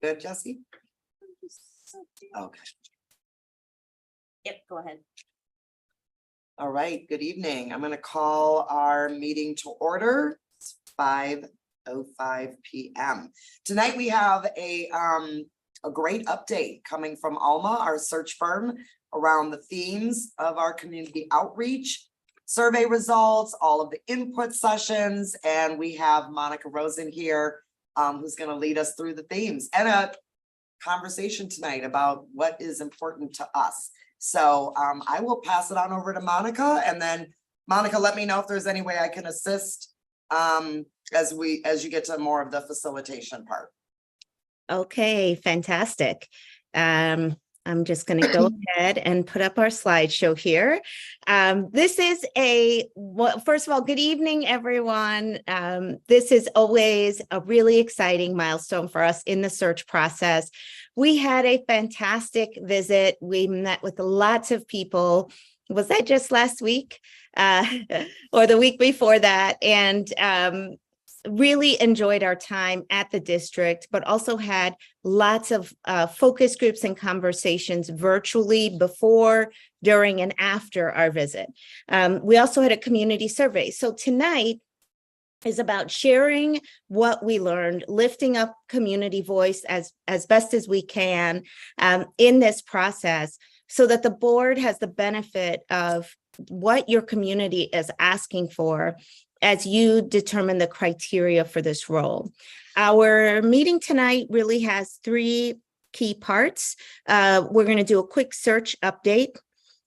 Good, Jesse? Okay. Yep, go ahead. All right, good evening. I'm gonna call our meeting to order. It's 5:05 p.m. Tonight we have a great update coming from Alma, our search firm, around the themes of our community outreach, survey results, all of the input sessions, and we have Monica Rosen here, who's gonna lead us through the themes and a conversation tonight about what is important to us. So I will pass it on over to Monica, and then Monica, let me know if there's any way I can assist as you get to more of the facilitation part. Okay, fantastic. I'm just going to go ahead and put up our slideshow here. This is first of all, good evening, everyone. This is always a really exciting milestone for us in the search process. We had a fantastic visit. We met with lots of people. Was that just last week or the week before that? And really enjoyed our time at the district, but also had lots of focus groups and conversations virtually before, during, and after our visit. We also had a community survey. So tonight is about sharing what we learned, lifting up community voice as best as we can in this process, so that the board has the benefit of what your community is asking for as you determine the criteria for this role. Our meeting tonight really has three key parts. We're going to do a quick search update.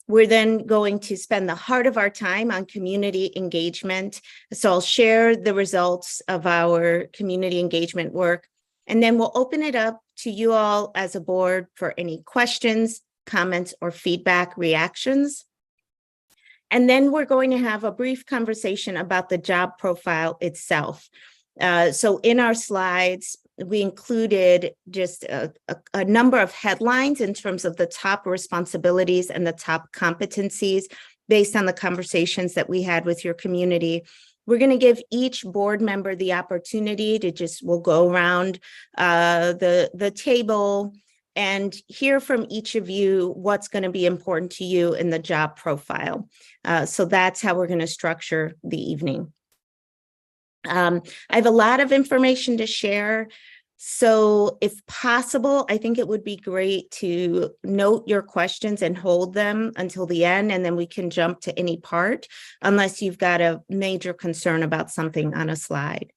We're then going to spend the heart of our time on community engagement. So I'll share the results of our community engagement work, and then we'll open it up to you all as a board for any questions, comments, or feedback, reactions. And then we're going to have a brief conversation about the job profile itself. So in our slides, we included just a number of headlines in terms of the top responsibilities and the top competencies based on the conversations that we had with your community. We're going to give each board member the opportunity to we'll go around the table and hear from each of you what's going to be important to you in the job profile. So that's how we're going to structure the evening. I have a lot of information to share. So if possible, I think it would be great to note your questions and hold them until the end, and then we can jump to any part, unless you've got a major concern about something on a slide.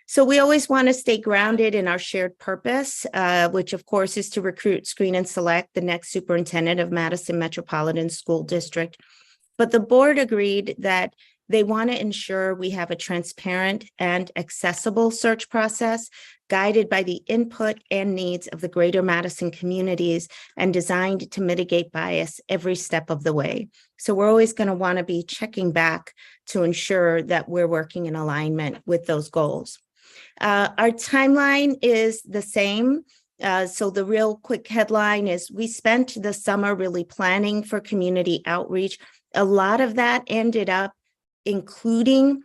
So we always want to stay grounded in our shared purpose, which of course is to recruit, screen, and select the next superintendent of Madison Metropolitan School District. But the board agreed that they want to ensure we have a transparent and accessible search process guided by the input and needs of the greater Madison communities and designed to mitigate bias every step of the way. So we're always going to want to be checking back to ensure that we're working in alignment with those goals. Our timeline is the same. So the real quick headline is we spent the summer really planning for community outreach. A lot of that ended up including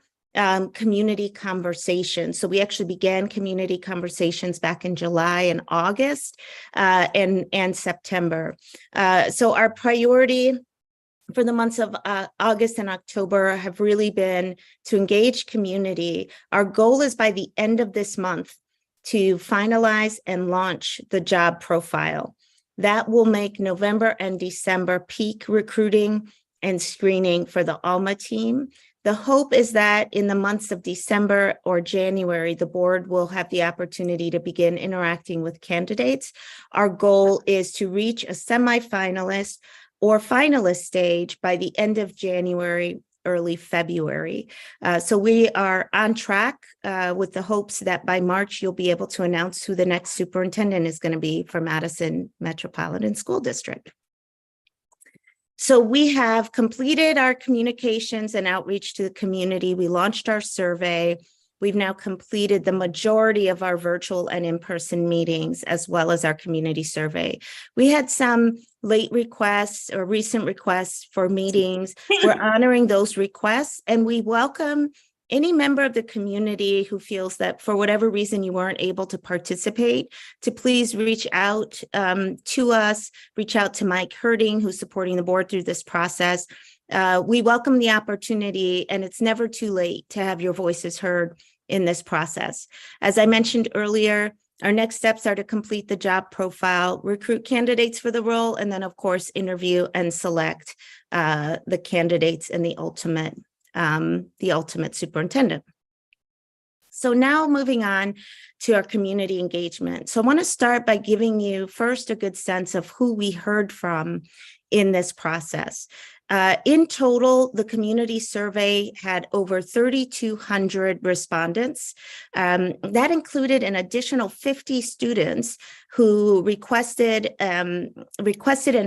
community conversations. So we actually began community conversations back in July and August and September. So our priority for the months of August and October have really been to engage community. Our goal is by the end of this month to finalize and launch the job profile. That will make November and December peak recruiting and screening for the Alma team. The hope is that in the months of December or January, the board will have the opportunity to begin interacting with candidates. Our goal is to reach a semifinalist or finalist stage by the end of January, early February. So we are on track with the hopes that by March, you'll be able to announce who the next superintendent is going to be for Madison Metropolitan School District. So we have completed our communications and outreach to the community. We launched our survey. We've now completed the majority of our virtual and in-person meetings, as well as our community survey. We had some late requests or recent requests for meetings. We're honoring those requests, and we welcome any member of the community who feels that for whatever reason you weren't able to participate, to please reach out to us, reach out to Mike Herding, who's supporting the board through this process. We welcome the opportunity, and it's never too late to have your voices heard in this process. As I mentioned earlier, our next steps are to complete the job profile, recruit candidates for the role, and then, of course, interview and select the candidates and the ultimate superintendent. So now moving on to our community engagement. So I want to start by giving you first a good sense of who we heard from in this process. In total, the community survey had over 3,200 respondents. That included an additional 50 students who requested an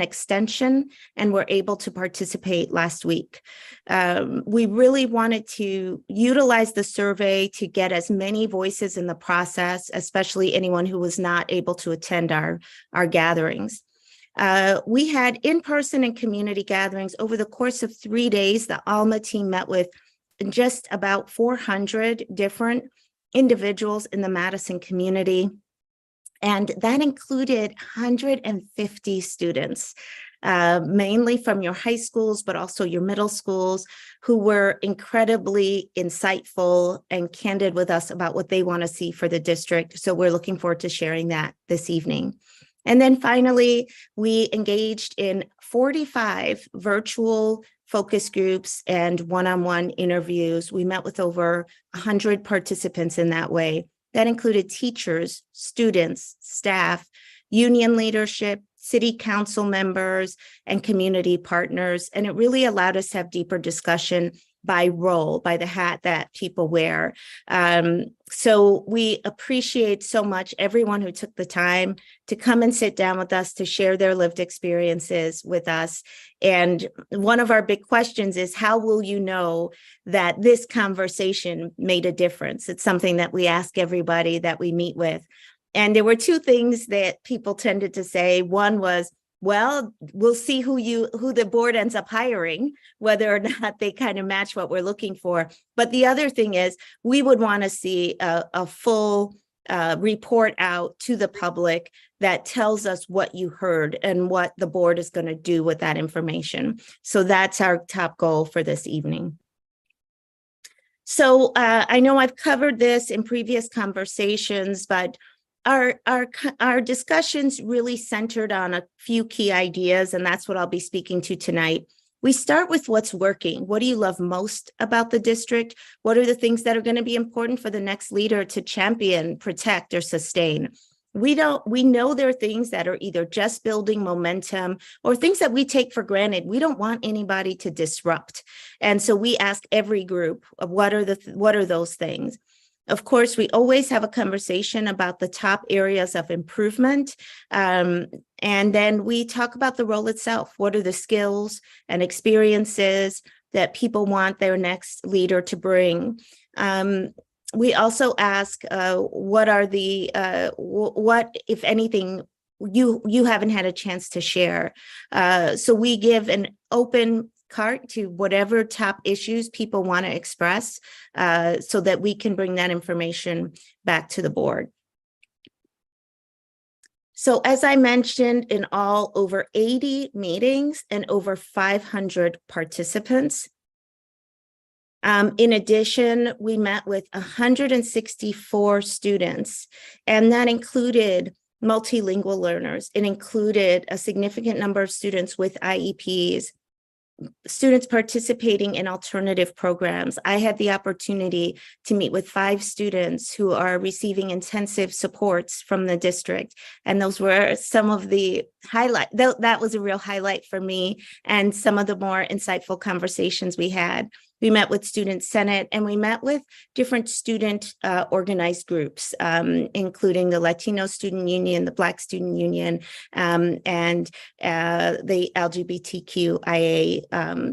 extension and were able to participate last week. We really wanted to utilize the survey to get as many voices in the process, especially anyone who was not able to attend our gatherings. We had in-person and community gatherings over the course of 3 days. The ALMA team met with just about 400 different individuals in the Madison community. And that included 150 students, mainly from your high schools, but also your middle schools, who were incredibly insightful and candid with us about what they want to see for the district. So we're looking forward to sharing that this evening. And then finally, we engaged in 45 virtual focus groups and one-on-one interviews. We met with over 100 participants in that way. That included teachers, students, staff, union leadership, city council members, and community partners. And it really allowed us to have deeper discussion by role, by the hat that people wear. So we appreciate so much everyone who took the time to come and sit down with us to share their lived experiences with us. And one of our big questions is, how will you know that this conversation made a difference? It's something that we ask everybody that we meet with. And there were two things that people tended to say. One was, well, we'll see who the board ends up hiring, whether or not they kind of match what we're looking for. But the other thing is, we would want to see a full report out to the public that tells us what you heard and what the board is going to do with that information. So that's our top goal for this evening. So I know I've covered this in previous conversations, but our discussions really centered on a few key ideas, and that's what I'll be speaking to tonight. We start with what's working. What do you love most about the district? What are the things that are going to be important for the next leader to champion, protect, or sustain? We know there are things that are either just building momentum or things that we take for granted. We don't want anybody to disrupt. And so we ask every group, what are those things? Of course, we always have a conversation about the top areas of improvement. And then we talk about the role itself. What are the skills and experiences that people want their next leader to bring? We also ask, what, if anything, you haven't had a chance to share. So we give an open cart to whatever top issues people want to express, so that we can bring that information back to the board. So as I mentioned, in all, over 80 meetings and over 500 participants. In addition, we met with 164 students, and that included multilingual learners. It included a significant number of students with IEPs, students participating in alternative programs. I had the opportunity to meet with 5 students who are receiving intensive supports from the district. And those were some of the highlight. That was a real highlight for me, and some of the more insightful conversations we had. We met with Student Senate, and we met with different student organized groups, including the Latino Student Union, the Black Student Union, and the LGBTQIA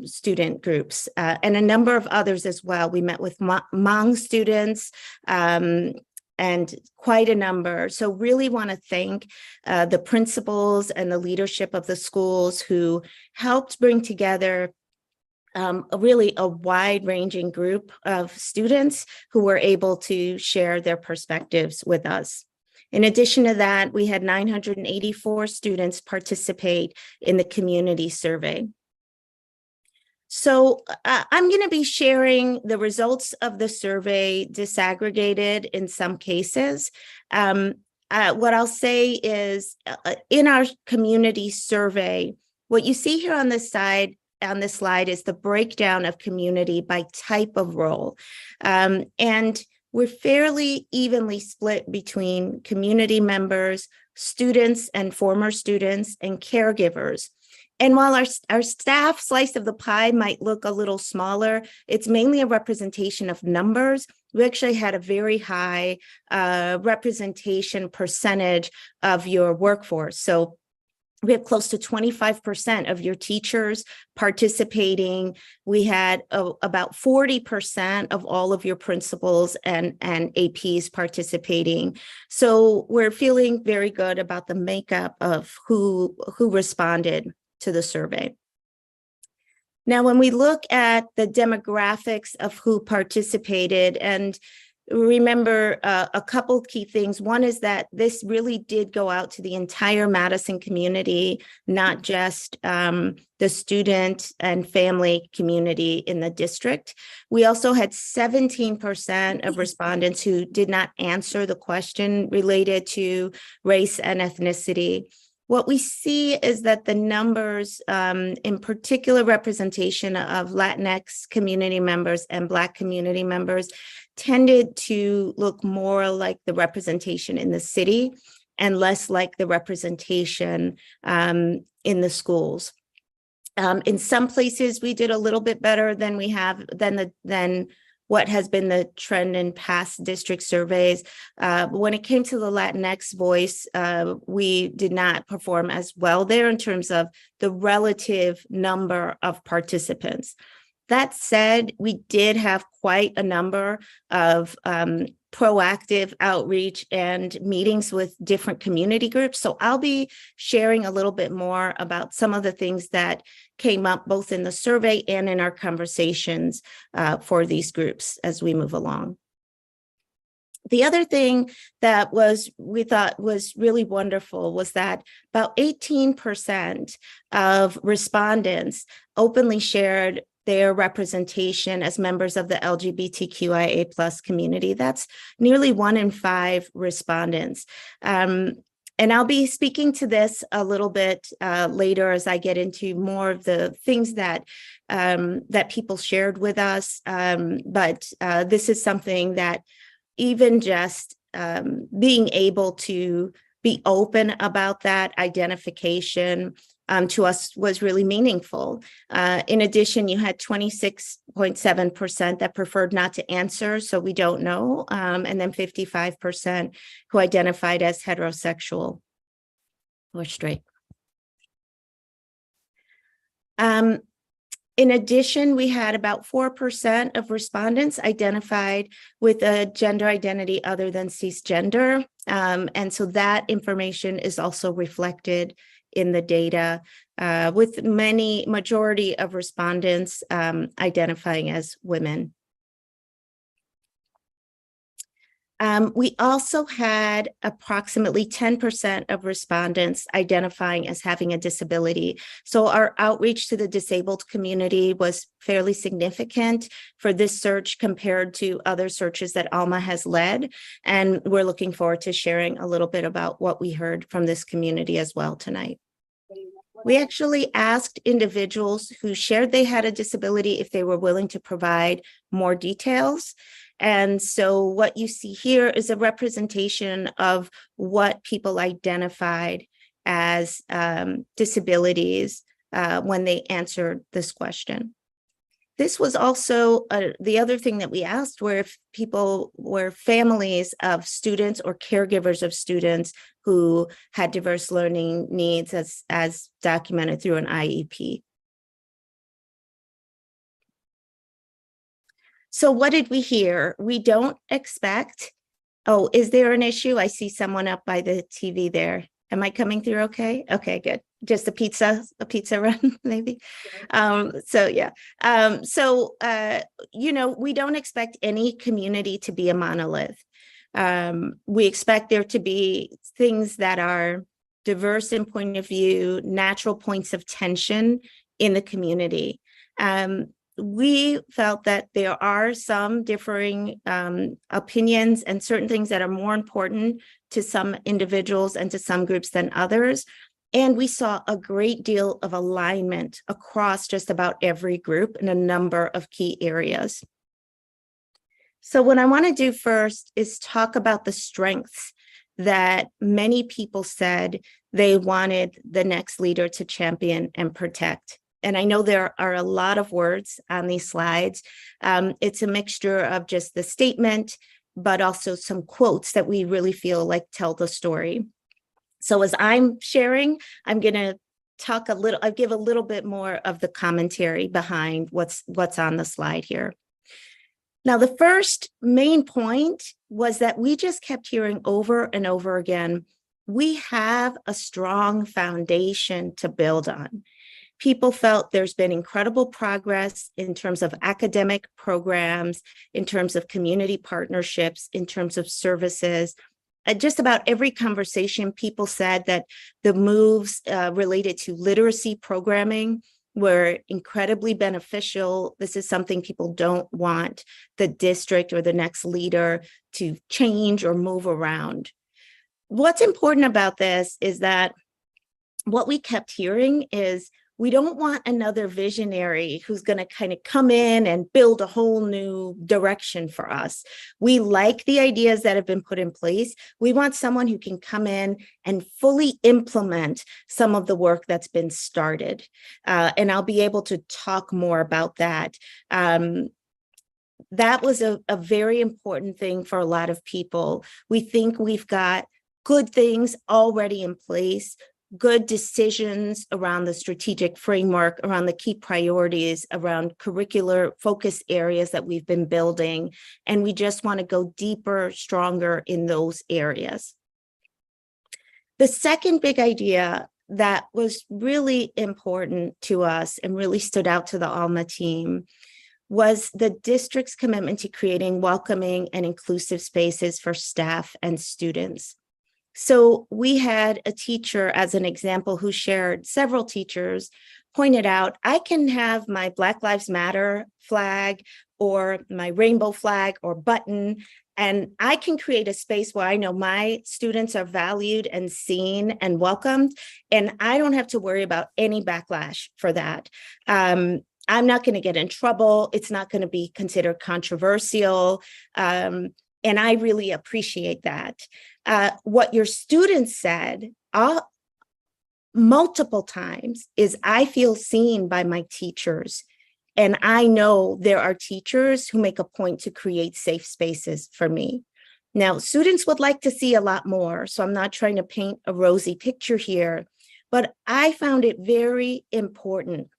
student groups, and a number of others as well. We met with Hmong students, and quite a number. So really want to thank the principals and the leadership of the schools who helped bring together really a wide-ranging group of students who were able to share their perspectives with us. In addition to that, we had 984 students participate in the community survey. So I'm going to be sharing the results of the survey disaggregated in some cases. What I'll say is in our community survey, what you see here on this side on this slide is the breakdown of community by type of role. And we're fairly evenly split between community members, students and former students, and caregivers. And while our staff slice of the pie might look a little smaller, it's mainly a representation of numbers. We actually had a very high representation percentage of your workforce. So we had close to 25% of your teachers participating. We had about 40% of all of your principals and APs participating. So we're feeling very good about the makeup of who responded to the survey. Now, when we look at the demographics of who participated, and remember a couple key things. One is that this really did go out to the entire Madison community, not just the student and family community in the district. We also had 17% of respondents who did not answer the question related to race and ethnicity. What we see is that the numbers, in particular representation of Latinx community members and Black community members, tended to look more like the representation in the city and less like the representation in the schools. In some places, we did a little bit better than we have than what has been the trend in past district surveys. When it came to the Latinx voice, we did not perform as well there in terms of the relative number of participants. That said, we did have quite a number of proactive outreach and meetings with different community groups. So I'll be sharing a little bit more about some of the things that came up both in the survey and in our conversations for these groups as we move along. The other thing that we thought was really wonderful was that about 18% of respondents openly shared their representation as members of the LGBTQIA+ community. That's nearly 1 in 5 respondents. And I'll be speaking to this a little bit later as I get into more of the things that that people shared with us. But this is something that even just being able to be open about that identification to us was really meaningful. In addition, you had 26.7% that preferred not to answer, so we don't know, and then 55% who identified as heterosexual or straight. In addition, we had about 4% of respondents identified with a gender identity other than cisgender, and so that information is also reflected in the data, with majority of respondents identifying as women. We also had approximately 10% of respondents identifying as having a disability. So our outreach to the disabled community was fairly significant for this search compared to other searches that ALMA has led. And we're looking forward to sharing a little bit about what we heard from this community as well tonight. We actually asked individuals who shared they had a disability if they were willing to provide more details. And so what you see here is a representation of what people identified as disabilities when they answered this question. This was also the other thing that we asked, were if people were families of students or caregivers of students who had diverse learning needs as documented through an IEP. So what did we hear? We don't expect, oh, is there an issue? I see someone up by the TV there. Am I coming through okay? Okay, good. just a pizza run, maybe. So yeah. We don't expect any community to be a monolith. We expect there to be things that are diverse in point of view, natural points of tension in the community. We felt that there are some differing opinions and certain things that are more important to some individuals and to some groups than others. And we saw a great deal of alignment across just about every group in a number of key areas. So what I want to do first is talk about the strengths that many people said they wanted the next leader to champion and protect. And I know there are a lot of words on these slides. It's a mixture of just the statement, but also some quotes that we really feel like tell the story. So as I'm sharing, I'm going to I'll give a little bit more of the commentary behind what's on the slide here. Now, the first main point was that we just kept hearing over and over again, we have a strong foundation to build on. People felt there's been incredible progress in terms of academic programs, in terms of community partnerships, in terms of services. Just about every conversation, people said that the moves related to literacy programming were incredibly beneficial. This is something people don't want the district or the next leader to change or move around. What's important about this is that what we kept hearing is we don't want another visionary who's going to kind of come in and build a whole new direction for us. We like the ideas that have been put in place. We want someone who can come in and fully implement some of the work that's been started. And I'll be able to talk more about that. That was a very important thing for a lot of people. We think we've got good things already in place, good decisions around the strategic framework, around the key priorities, around curricular focus areas that we've been building. And we just want to go deeper, stronger in those areas. The second big idea that was really important to us and really stood out to the ALMA team was the district's commitment to creating welcoming and inclusive spaces for staff and students. So we had a teacher as an example who shared, several teachers pointed out, I can have my Black Lives Matter flag or my rainbow flag or button, and I can create a space where I know my students are valued and seen and welcomed, and I don't have to worry about any backlash for that. I'm not going to get in trouble. It's not going to be considered controversial. And I really appreciate that. What your students said multiple times is, I feel seen by my teachers. And I know there are teachers who make a point to create safe spaces for me. Now, students would like to see a lot more, so I'm not trying to paint a rosy picture here, but I found it very important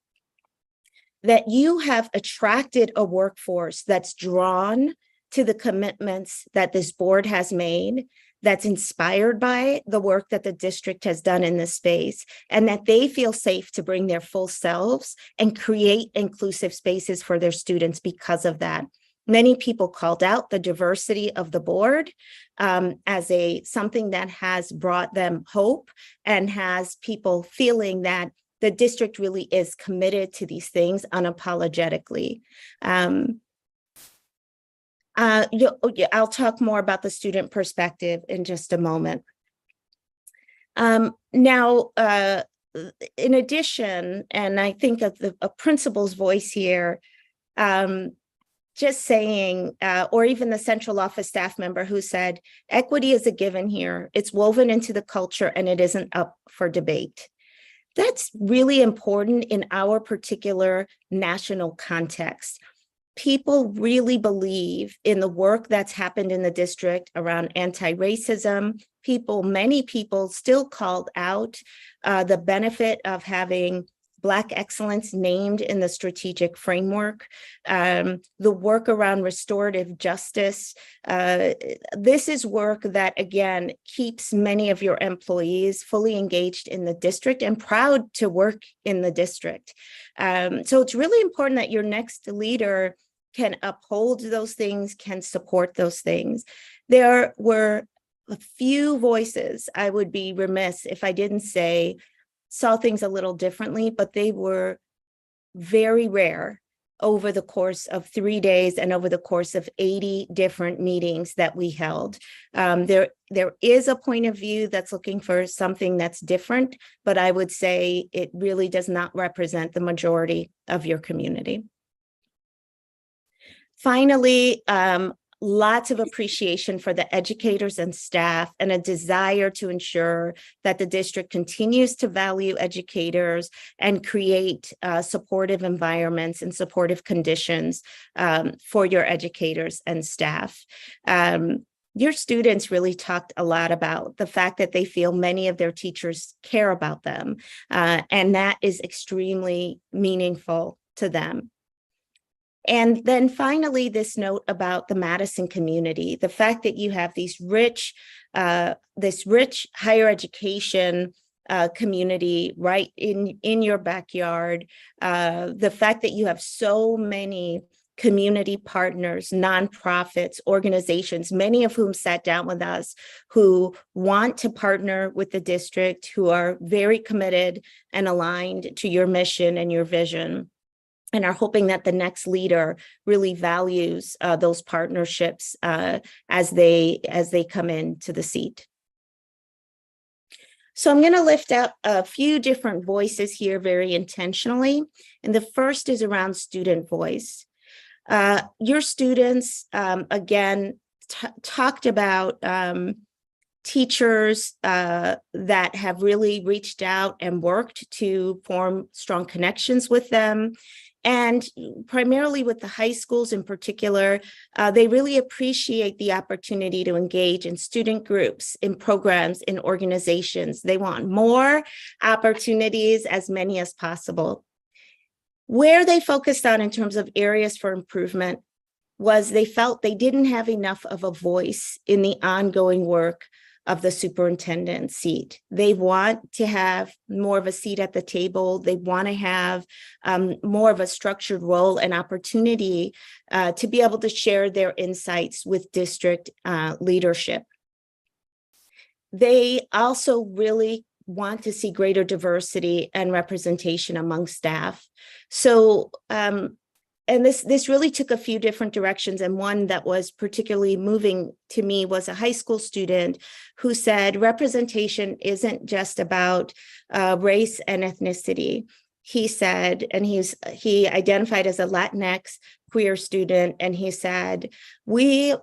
that you have attracted a workforce that's drawn to the commitments that this board has made, that's inspired by the work that the district has done in this space, and that they feel safe to bring their full selves and create inclusive spaces for their students because of that. Many people called out the diversity of the board as something that has brought them hope and has people feeling that the district really is committed to these things unapologetically. I'll talk more about the student perspective in just a moment. Now, in addition, and I think of a principal's voice here, just saying, or even the central office staff member who said, equity is a given here. It's woven into the culture and it isn't up for debate. That's really important in our particular national context. People really believe in the work that's happened in the district around anti-racism. Many people still called out the benefit of having Black excellence named in the strategic framework, the work around restorative justice. This is work that, again, keeps many of your employees fully engaged in the district and proud to work in the district. So it's really important that your next leader can uphold those things, can support those things. There were a few voices, I would be remiss if I didn't say, saw things a little differently, but they were very rare over the course of 3 days and over the course of 80 different meetings that we held. There is a point of view that's looking for something that's different, but I would say it really does not represent the majority of your community. Finally, lots of appreciation for the educators and staff and a desire to ensure that the district continues to value educators and create supportive environments and supportive conditions for your educators and staff. Your students really talked a lot about the fact that they feel many of their teachers care about them, and that is extremely meaningful to them. And then finally, this note about the Madison community, the fact that you have these rich, this rich higher education community right in your backyard, the fact that you have so many community partners, nonprofits, organizations, many of whom sat down with us, who want to partner with the district, who are very committed and aligned to your mission and your vision, and are hoping that the next leader really values those partnerships as they come into the seat. So I'm going to lift up a few different voices here very intentionally. And the first is around student voice. Your students, again, talked about teachers that have really reached out and worked to form strong connections with them. And primarily with the high schools in particular, they really appreciate the opportunity to engage in student groups, in programs, in organizations. They want more opportunities, as many as possible. Where they focused on in terms of areas for improvement was they felt they didn't have enough of a voice in the ongoing work of the superintendent seat. They want to have more of a seat at the table. They want to have more of a structured role and opportunity to be able to share their insights with district leadership. They also really want to see greater diversity and representation among staff. So, and this really took a few different directions, and one that was particularly moving to me was a high school student who said representation isn't just about race and ethnicity. He said, and he identified as a Latinx queer student, and he said, we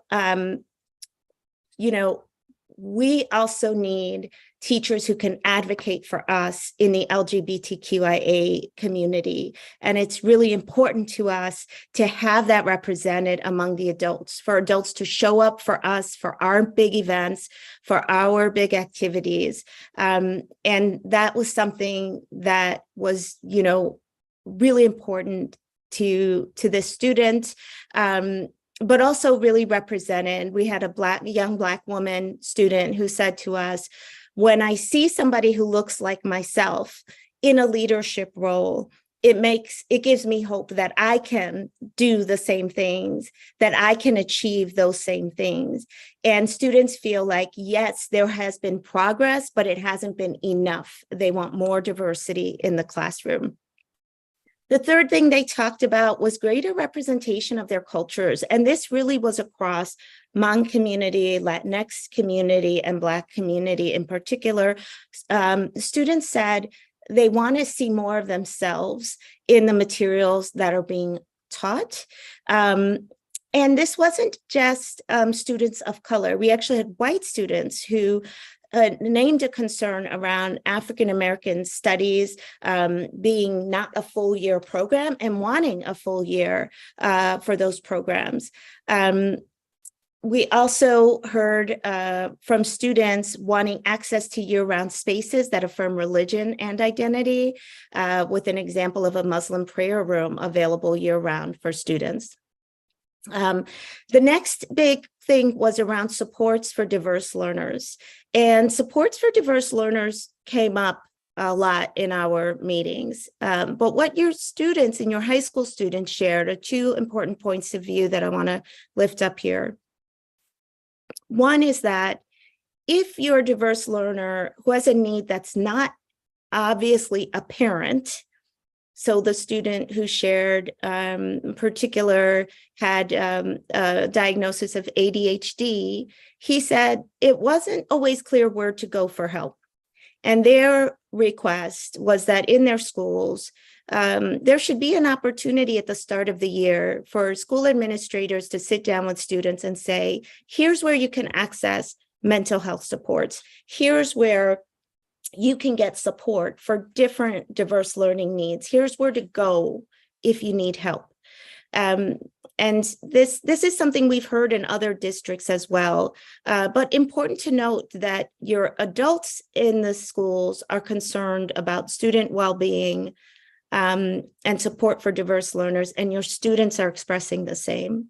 also need teachers who can advocate for us in the LGBTQIA community. And it's really important to us to have that represented among the adults, for adults to show up for us, for our big events, for our big activities. And that was something that was, really important to this student. But also really represented. We had a young Black woman student who said to us, when I see somebody who looks like myself in a leadership role, it gives me hope that I can do the same things, that I can achieve those same things. And students feel like, yes, there has been progress, but it hasn't been enough. They want more diversity in the classroom. The third thing they talked about was greater representation of their cultures. And this really was across Hmong community, Latinx community, and Black community in particular. Students said they want to see more of themselves in the materials that are being taught. And this wasn't just students of color. We actually had white students who named a concern around African-American studies being not a full year program and wanting a full year for those programs. We also heard from students wanting access to year-round spaces that affirm religion and identity, with an example of a Muslim prayer room available year-round for students. The next big thing was around supports for diverse learners. And supports for diverse learners came up a lot in our meetings. But what your students and your high school students shared are two important points of view that I want to lift up here. One is that if you're a diverse learner who has a need that's not obviously apparent, so the student who shared in particular had a diagnosis of ADHD, he said it wasn't always clear where to go for help. And their request was that in their schools, there should be an opportunity at the start of the year for school administrators to sit down with students and say, here's where you can access mental health supports. Here's where you can get support for different diverse learning needs. Here's where to go if you need help. And this is something we've heard in other districts as well, but important to note that your adults in the schools are concerned about student well-being and support for diverse learners, and your students are expressing the same.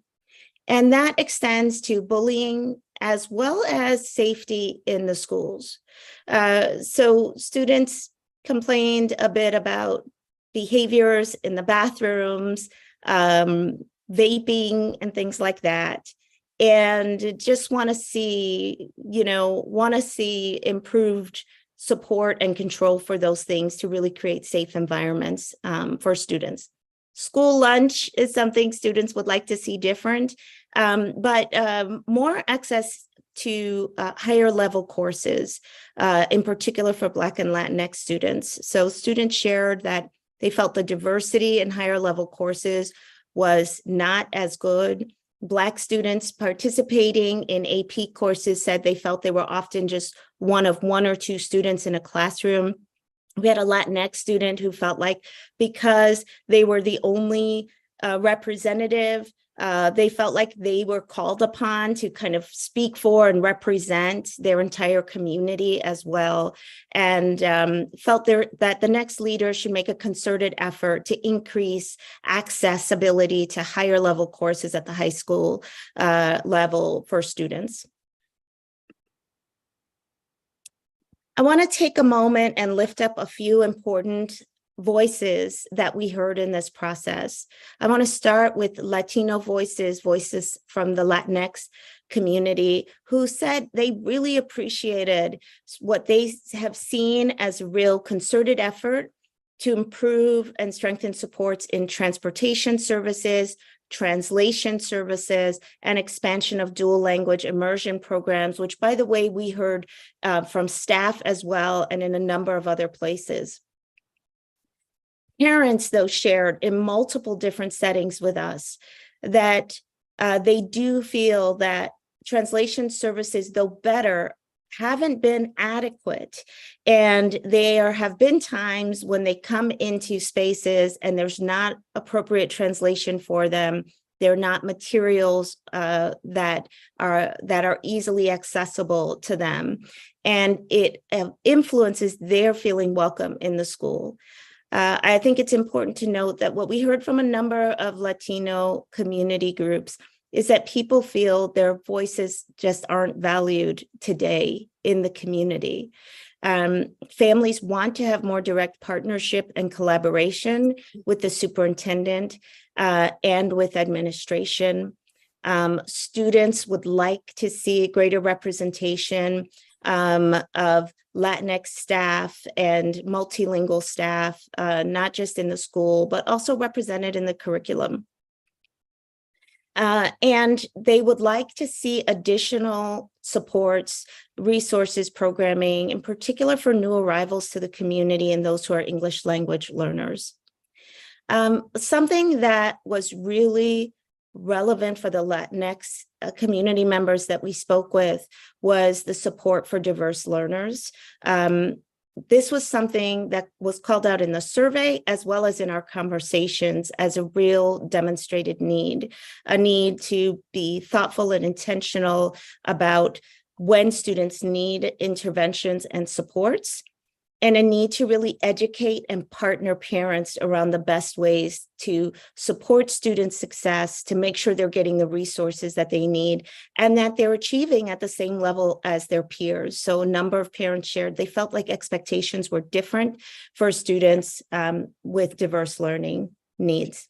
And that extends to bullying as well as safety in the schools. So students complained a bit about behaviors in the bathrooms, vaping and things like that, and just want to see improved support and control for those things to really create safe environments for students. School lunch is something students would like to see different, but more access to higher level courses, in particular for Black and Latinx students. So students shared that they felt the diversity in higher level courses was not as good. Black students participating in AP courses said they felt they were often just one of one or two students in a classroom. We had a Latinx student who felt like because they were the only representative, they felt like they were called upon to kind of speak for and represent their entire community as well, and felt that the next leader should make a concerted effort to increase accessibility to higher level courses at the high school level for students. I want to take a moment and lift up a few important voices that we heard in this process. I want to start with Latino voices from the Latinx community who said they really appreciated what they have seen as a real concerted effort to improve and strengthen supports in transportation services, translation services, and expansion of dual language immersion programs, which, by the way, we heard from staff as well and in a number of other places. Parents, though, shared in multiple different settings with us that they do feel that translation services, though better, haven't been adequate. And there have been times when they come into spaces and there's not appropriate translation for them. They're not materials that are easily accessible to them. And it influences their feeling welcome in the school. I think it's important to note that what we heard from a number of Latino community groups is that people feel their voices just aren't valued today in the community. Families want to have more direct partnership and collaboration with the superintendent and with administration. Students would like to see greater representation of Latinx staff and multilingual staff, not just in the school, but also represented in the curriculum. And they would like to see additional supports, resources, programming, in particular for new arrivals to the community and those who are English language learners. Something that was really relevant for the Latinx community members that we spoke with was the support for diverse learners. this was something that was called out in the survey as well as in our conversations as a real demonstrated need, a need to be thoughtful and intentional about when students need interventions and supports, and a need to really educate and partner parents around the best ways to support student success, to make sure they're getting the resources that they need and that they're achieving at the same level as their peers. So a number of parents shared they felt like expectations were different for students with diverse learning needs.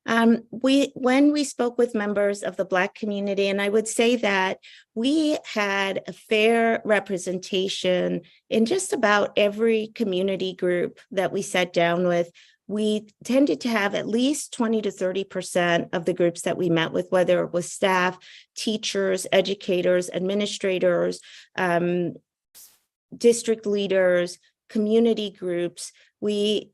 When we spoke with members of the Black community, and I would say that we had a fair representation in just about every community group that we sat down with. We tended to have at least 20 to 30% of the groups that we met with, whether it was staff, teachers, educators, administrators, district leaders, community groups. We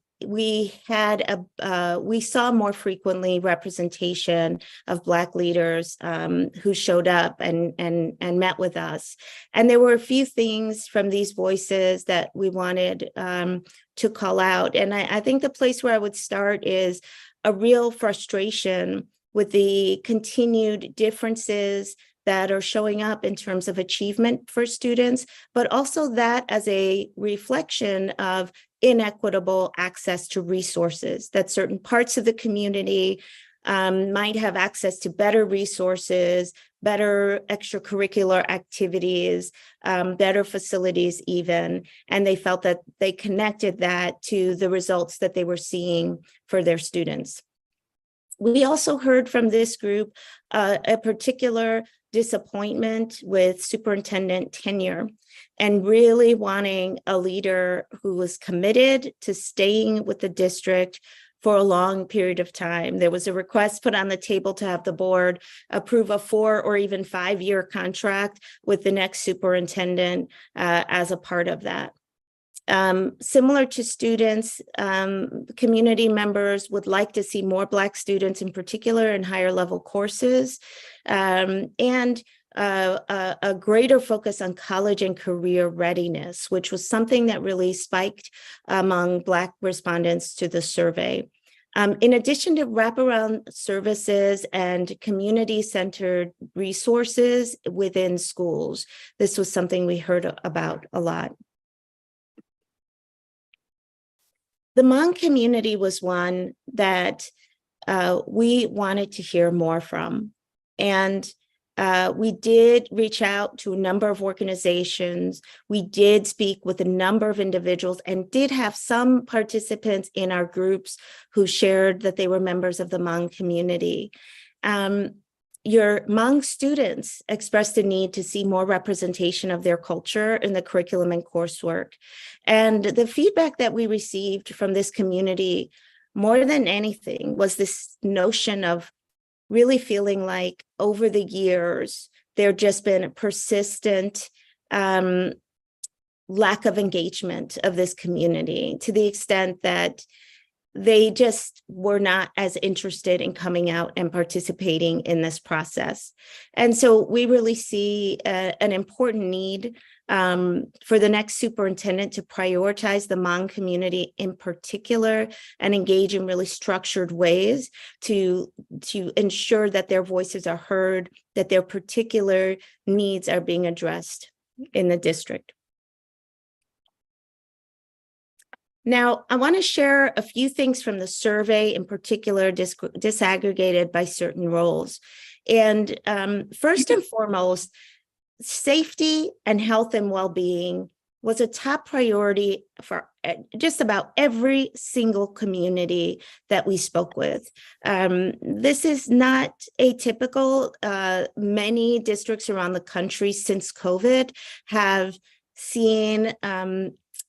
saw more frequently representation of Black leaders who showed up and met with us. And there were a few things from these voices that we wanted to call out. And I think the place where I would start is a real frustration with the continued differences that are showing up in terms of achievement for students, but also that as a reflection of inequitable access to resources, that certain parts of the community might have access to better resources, better extracurricular activities, better facilities even, and they felt that they connected that to the results that they were seeing for their students. We also heard from this group a particular disappointment with superintendent tenure and really wanting a leader who was committed to staying with the district for a long period of time. There was a request put on the table to have the board approve a 4 or even 5-year contract with the next superintendent as a part of that. Similar to students, community members would like to see more Black students in particular in higher level courses, and a greater focus on college and career readiness, which was something that really spiked among Black respondents to the survey. In addition to wraparound services and community-centered resources within schools, this was something we heard about a lot. The Hmong community was one that we wanted to hear more from. And we did reach out to a number of organizations. We did speak with a number of individuals and did have some participants in our groups who shared that they were members of the Hmong community. Your Hmong students expressed a need to see more representation of their culture in the curriculum and coursework. And the feedback that we received from this community, more than anything, was this notion of really feeling like over the years, there just been a persistent lack of engagement of this community to the extent that they just were not as interested in coming out and participating in this process. And so we really see an important need for the next superintendent to prioritize the Hmong community in particular and engage in really structured ways to ensure that their voices are heard, that their particular needs are being addressed in the district. Now, I want to share a few things from the survey, in particular disaggregated by certain roles. And first and foremost, safety and health and well-being was a top priority for just about every single community that we spoke with. This is not atypical. Many districts around the country since COVID have seen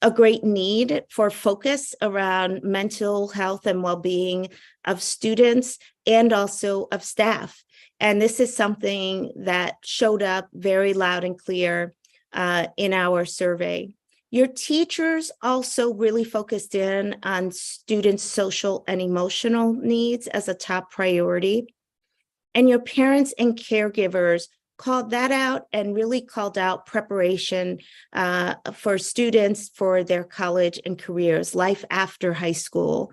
a great need for focus around mental health and well-being of students and also of staff. And this is something that showed up very loud and clear in our survey. Your teachers also really focused in on students' social and emotional needs as a top priority. And your parents and caregivers called that out and really called out preparation for students for their college and careers, life after high school.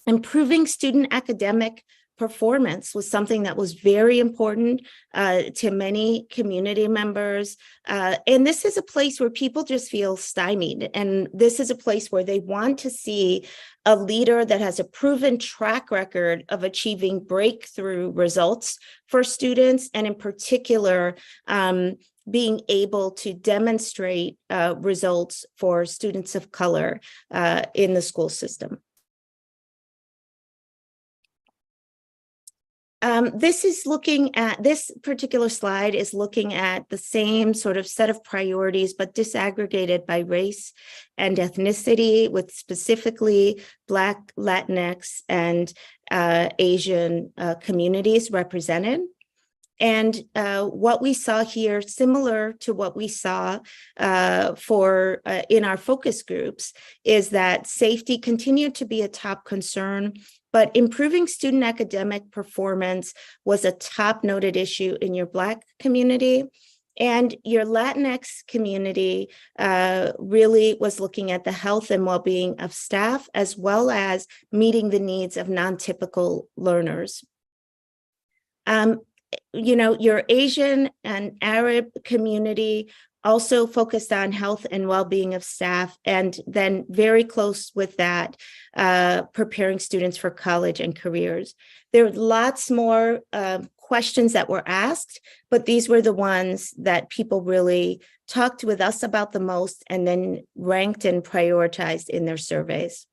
Improving student academic performance was something that was very important to many community members. And this is a place where people just feel stymied. And this is a place where they want to see a leader that has a proven track record of achieving breakthrough results for students, and in particular, being able to demonstrate results for students of color in the school system. This particular slide is looking at the same sort of set of priorities, but disaggregated by race and ethnicity, with specifically Black, Latinx, and Asian communities represented. And what we saw here, similar to what we saw in our focus groups, is that safety continued to be a top concern, but improving student academic performance was a top noted issue in your Black community. And your Latinx community really was looking at the health and well-being of staff, as well as meeting the needs of non-typical learners. Your Asian and Arab community also focused on health and well-being of staff, and then very close with that, preparing students for college and careers. There were lots more questions that were asked, but these were the ones that people really talked with us about the most and then ranked and prioritized in their surveys.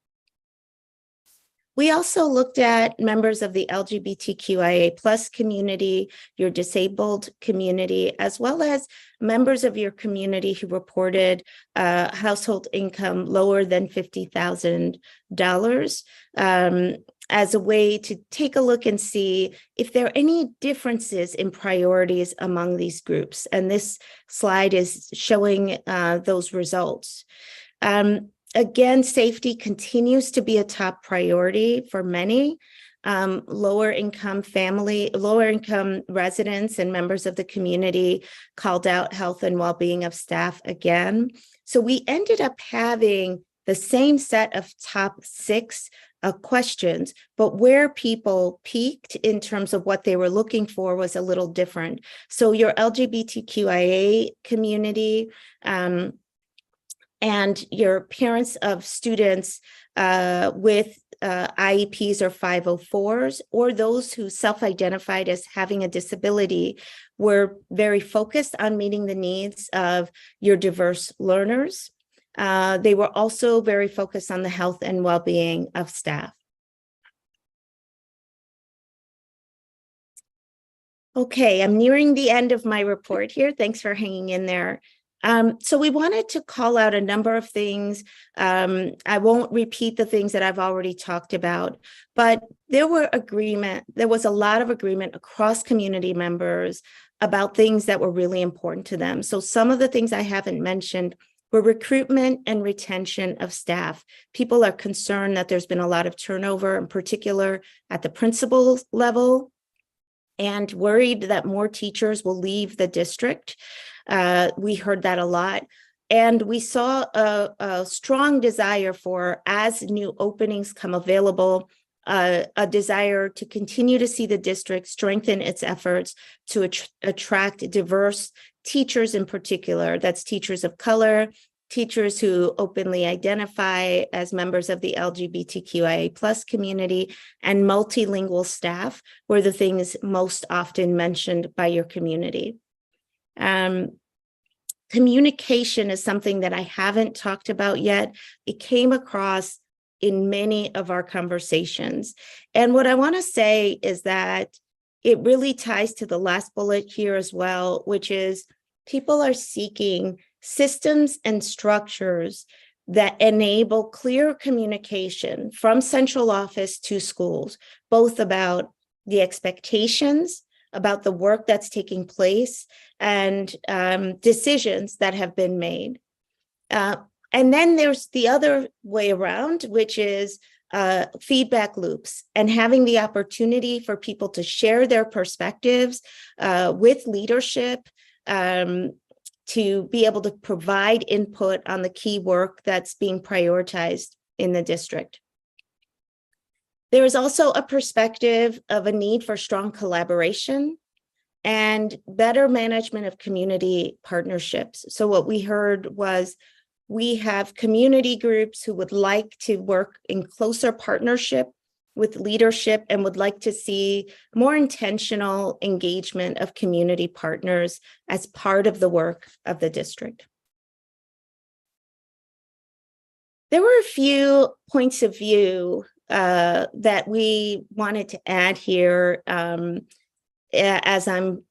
We also looked at members of the LGBTQIA+ community, your disabled community, as well as members of your community who reported household income lower than $50,000 as a way to take a look and see if there are any differences in priorities among these groups. And this slide is showing those results. Again, safety continues to be a top priority for many. Lower income residents and members of the community called out health and well-being of staff again. So we ended up having the same set of top 6 questions, but where people peaked in terms of what they were looking for was a little different. So your LGBTQIA community, and your parents of students with IEPs or 504s, or those who self-identified as having a disability, were very focused on meeting the needs of your diverse learners. They were also very focused on the health and well-being of staff. Okay, I'm nearing the end of my report here. Thanks for hanging in there. So we wanted to call out a number of things. I won't repeat the things that I've already talked about, but there was a lot of agreement across community members about things that were really important to them. So some of the things I haven't mentioned were recruitment and retention of staff. People are concerned that there's been a lot of turnover, in particular at the principal level, and worried that more teachers will leave the district. We heard that a lot. And we saw a strong desire for, as new openings come available, a desire to continue to see the district strengthen its efforts to attract diverse teachers in particular. That's teachers of color, teachers who openly identify as members of the LGBTQIA+ community, and multilingual staff were the things most often mentioned by your community. Communication is something that I haven't talked about yet. It came across in many of our conversations. And what I want to say is that it really ties to the last bullet here as well, which is people are seeking systems and structures that enable clear communication from central office to schools, both about the expectations, about the work that's taking place, and decisions that have been made. And then there's the other way around, which is feedback loops and having the opportunity for people to share their perspectives with leadership, to be able to provide input on the key work that's being prioritized in the district. There is also a perspective of a need for strong collaboration and better management of community partnerships. So what we heard was, we have community groups who would like to work in closer partnership with leadership and would like to see more intentional engagement of community partners as part of the work of the district. There were a few points of view that we wanted to add here as I'm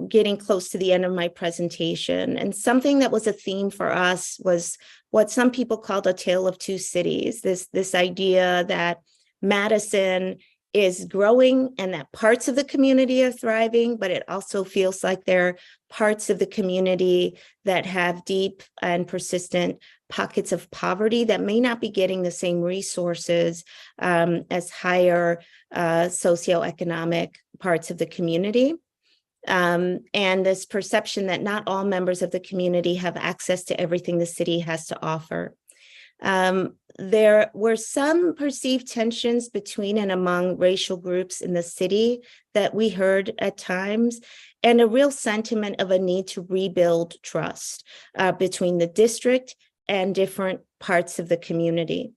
getting close to the end of my presentation. And something that was a theme for us was what some people called a tale of two cities, this idea that Madison is growing and that parts of the community are thriving, but it also feels like there are parts of the community that have deep and persistent pockets of poverty that may not be getting the same resources as higher socioeconomic parts of the community. And this perception that not all members of the community have access to everything the city has to offer. There were some perceived tensions between and among racial groups in the city that we heard at times, and a real sentiment of a need to rebuild trust between the district and different parts of the community.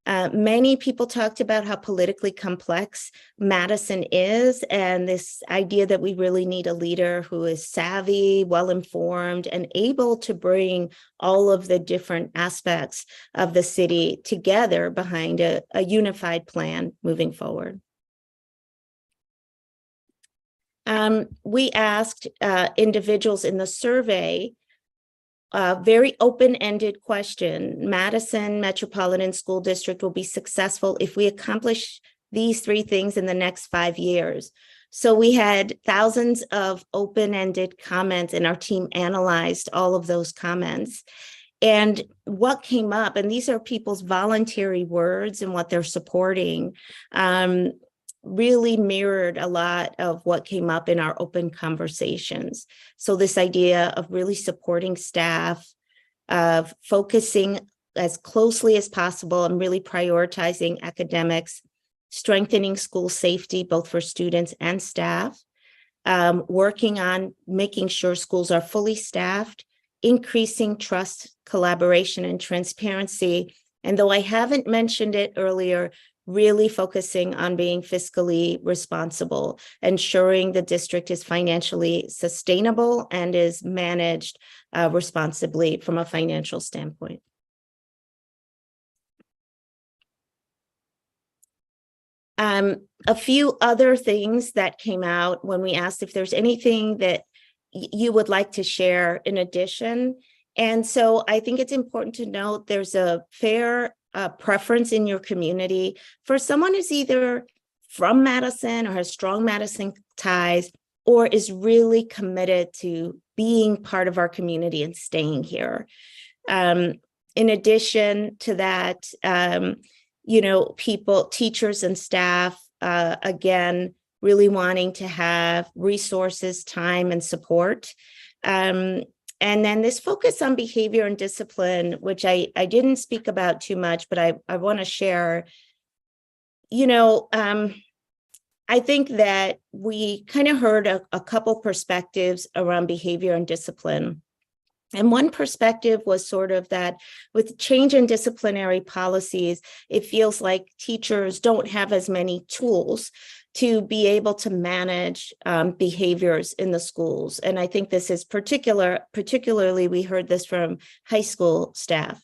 Many people talked about how politically complex Madison is, and this idea that we really need a leader who is savvy, well-informed, and able to bring all of the different aspects of the city together behind a unified plan moving forward. We asked individuals in the survey a very open-ended question. Madison Metropolitan School District will be successful if we accomplish these three things in the next 5 years. So we had thousands of open-ended comments, and our team analyzed all of those comments. And what came up, and these are people's voluntary words and what they're supporting, really mirrored a lot of what came up in our open conversations. So this idea of really supporting staff, of focusing as closely as possible and really prioritizing academics, strengthening school safety, both for students and staff, working on making sure schools are fully staffed, increasing trust, collaboration, and transparency. And though I haven't mentioned it earlier, really focusing on being fiscally responsible, ensuring the district is financially sustainable and is managed responsibly from a financial standpoint. A few other things that came out when we asked if there's anything that you would like to share in addition. And so I think it's important to note there's a fair preference in your community for someone who's either from Madison or has strong Madison ties, or is really committed to being part of our community and staying here. In addition to that, people, teachers and staff, again, really wanting to have resources, time, and support. And then this focus on behavior and discipline, which I didn't speak about too much, but I want to share, I think that we kind of heard a couple perspectives around behavior and discipline. And one perspective was sort of that with change in disciplinary policies, it feels like teachers don't have as many tools to be able to manage behaviors in the schools. And I think this is particularly, we heard this from high school staff.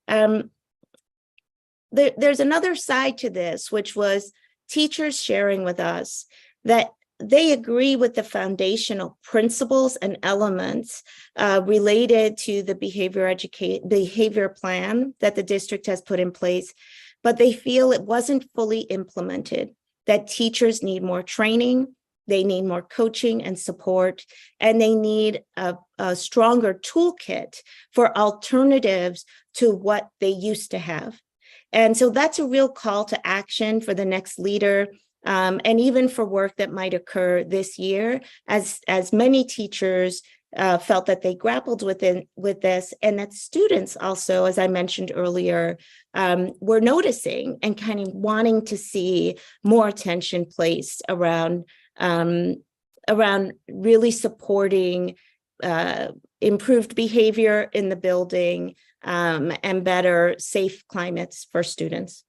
There's another side to this, which was teachers sharing with us that they agree with the foundational principles and elements related to the behavior plan that the district has put in place, but they feel it wasn't fully implemented, that teachers need more training, they need more coaching and support, and they need a stronger toolkit for alternatives to what they used to have. And so that's a real call to action for the next leader, and even for work that might occur this year, as many teachers felt that they grappled with this, and that students also, as I mentioned earlier, were noticing and kind of wanting to see more attention placed around really supporting improved behavior in the building, and better, safe climates for students.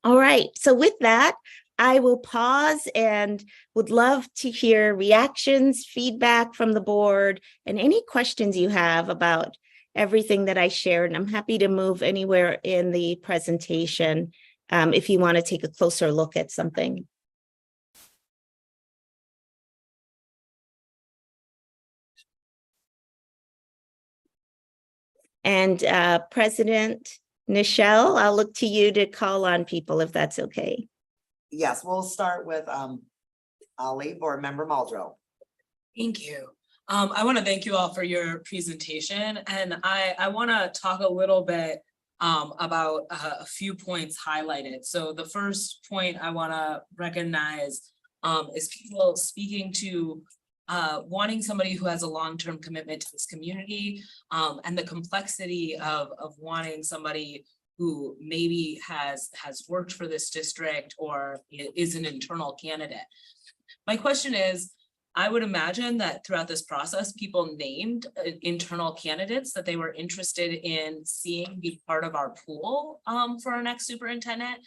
All right, so with that, I will pause and would love to hear reactions, feedback from the board, and any questions you have about everything that I shared. And I'm happy to move anywhere in the presentation if you want to take a closer look at something. And President Nichelle, I'll look to you to call on people if that's okay. Yes, we'll start with Ali, Board Member Muldrow. Thank you. I want to thank you all for your presentation, and I want to talk a little bit about a few points highlighted. So the first point I want to recognize is people speaking to wanting somebody who has a long-term commitment to this community, and the complexity of wanting somebody who maybe has worked for this district or is an internal candidate. My question is, I would imagine that throughout this process, people named internal candidates that they were interested in seeing be part of our pool for our next superintendent.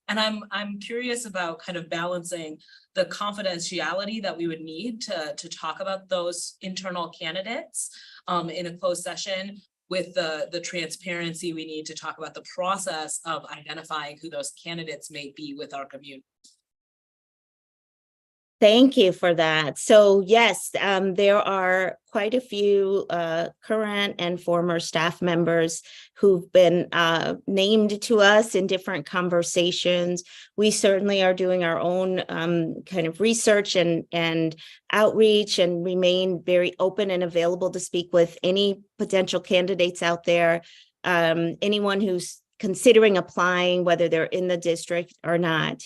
And I'm curious about kind of balancing the confidentiality that we would need to talk about those internal candidates in a closed session with the transparency we need to talk about the process of identifying who those candidates may be with our community. Thank you for that. So yes, there are quite a few current and former staff members who've been named to us in different conversations. We certainly are doing our own kind of research and outreach, and remain very open and available to speak with any potential candidates out there, anyone who's considering applying, whether they're in the district or not.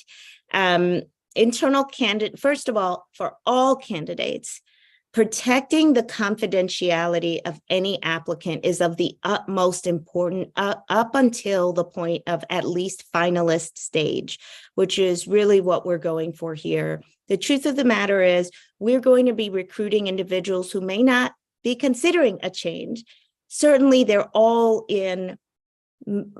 Internal candidate, first of all, for all candidates, protecting the confidentiality of any applicant is of the utmost importance up until the point of at least finalist stage, which is really what we're going for here. The truth of the matter is we're going to be recruiting individuals who may not be considering a change. Certainly, they're all in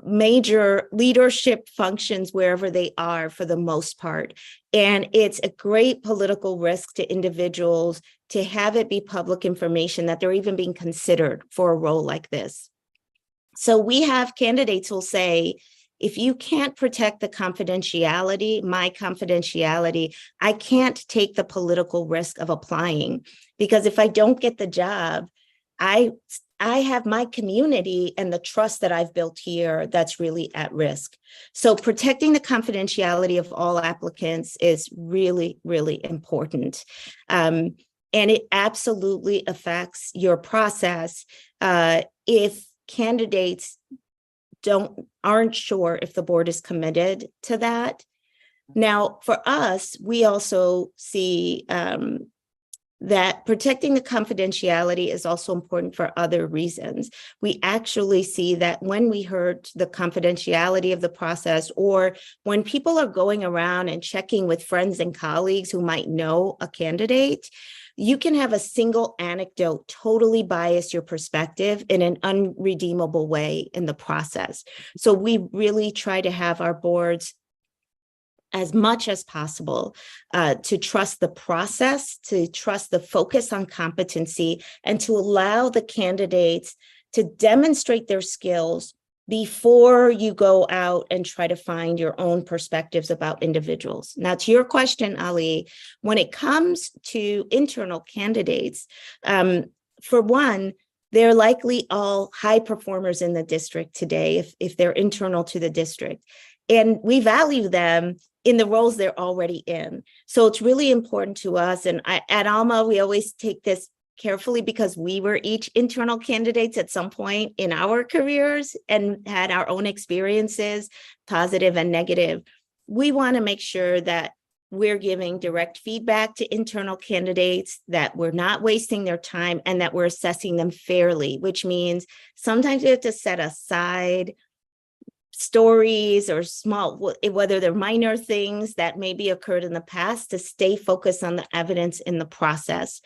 major leadership functions wherever they are for the most part. And it's a great political risk to individuals to have it be public information that they're even being considered for a role like this. So we have candidates who'll say, if you can't protect the confidentiality, my confidentiality, I can't take the political risk of applying, because if I don't get the job, I have my community and the trust that I've built here that's really at risk. So protecting the confidentiality of all applicants is really, really important. And it absolutely affects your process if candidates aren't sure if the board is committed to that. Now, for us, we also see that protecting the confidentiality is also important for other reasons. We actually see that when we hurt the confidentiality of the process, or when people are going around and checking with friends and colleagues who might know a candidate, you can have a single anecdote totally bias your perspective in an unredeemable way in the process. So we really try to have our boards as much as possible to trust the process, to trust the focus on competency, and to allow the candidates to demonstrate their skills before you go out and try to find your own perspectives about individuals. Now, to your question, Ali, when it comes to internal candidates, for one, they're likely all high performers in the district today if they're internal to the district. And we value them in the roles they're already in. So it's really important to us. And at Alma, we always take this carefully because we were each internal candidates at some point in our careers and had our own experiences, positive and negative. We want to make sure that we're giving direct feedback to internal candidates, that we're not wasting their time, and that we're assessing them fairly, which means sometimes we have to set aside stories or small, whether they're minor things that maybe occurred in the past, to stay focused on the evidence in the process.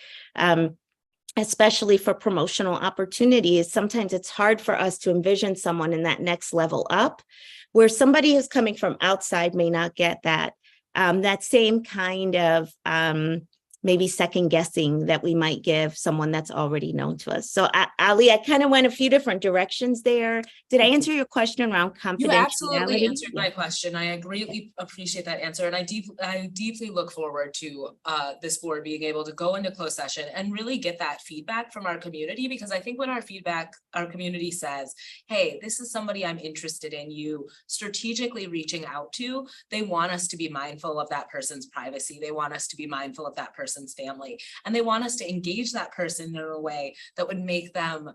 Especially for promotional opportunities, sometimes it's hard for us to envision someone in that next level up, where somebody who's coming from outside may not get that same kind of maybe second guessing that we might give someone that's already known to us. So Ali, I kind of went a few different directions there. Did I answer your question around confidentiality? You absolutely answered my question. I greatly appreciate that answer. And I deeply look forward to this board being able to go into closed session and really get that feedback from our community, because I think when our community says, hey, this is somebody I'm interested in you strategically reaching out to, they want us to be mindful of that person's privacy. They want us to be mindful of that person's family, and they want us to engage that person in a way that would make them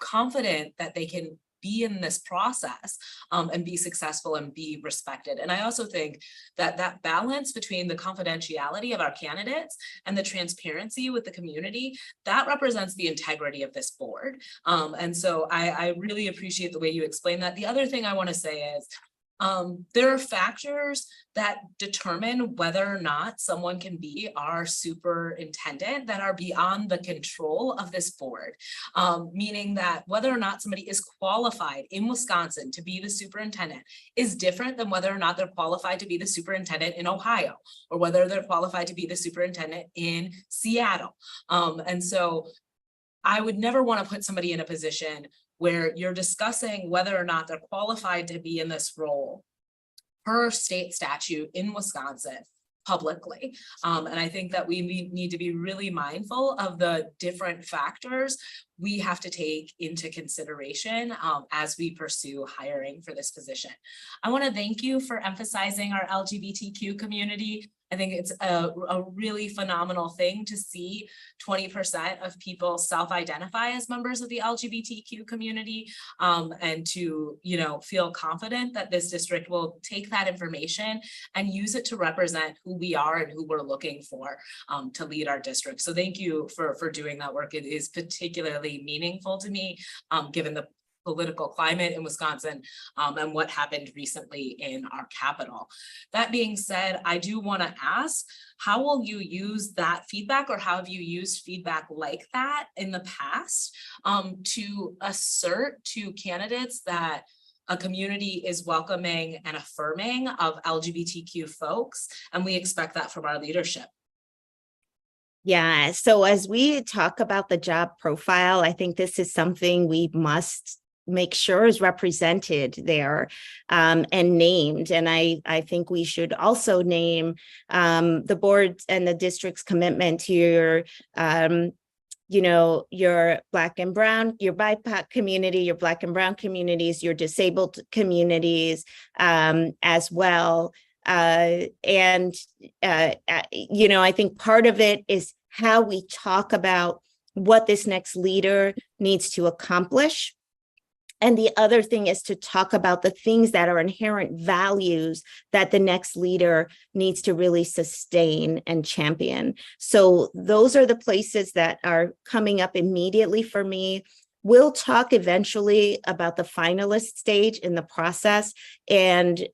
confident that they can be in this process and be successful and be respected. And I also think that that balance between the confidentiality of our candidates and the transparency with the community, that represents the integrity of this board. And so I really appreciate the way you explain that. The other thing I want to say is, there are factors that determine whether or not someone can be our superintendent that are beyond the control of this board, meaning that whether or not somebody is qualified in Wisconsin to be the superintendent is different than whether or not they're qualified to be the superintendent in Ohio, or whether they're qualified to be the superintendent in Seattle. And so I would never want to put somebody in a position where you're discussing whether or not they're qualified to be in this role per state statute in Wisconsin publicly. And I think that we need to be really mindful of the different factors we have to take into consideration as we pursue hiring for this position. I want to thank you for emphasizing our LGBTQ community. I think it's a really phenomenal thing to see 20% of people self-identify as members of the LGBTQ community, and to, feel confident that this district will take that information and use it to represent who we are and who we're looking for to lead our district. So thank you for doing that work. It is particularly meaningful to me, given the political climate in Wisconsin and what happened recently in our capital. That being said, I do want to ask, how will you use that feedback, or how have you used feedback like that in the past to assert to candidates that a community is welcoming and affirming of LGBTQ folks, and we expect that from our leadership? Yeah, so as we talk about the job profile, I think this is something we must make sure is represented there and named. And I think we should also name the board and the district's commitment to your Black and Brown, your BIPOC community, your Black and Brown communities, your disabled communities as well. I think part of it is how we talk about what this next leader needs to accomplish. And the other thing is to talk about the things that are inherent values that the next leader needs to really sustain and champion. So those are the places that are coming up immediately for me. We'll talk eventually about the finalist stage in the process. And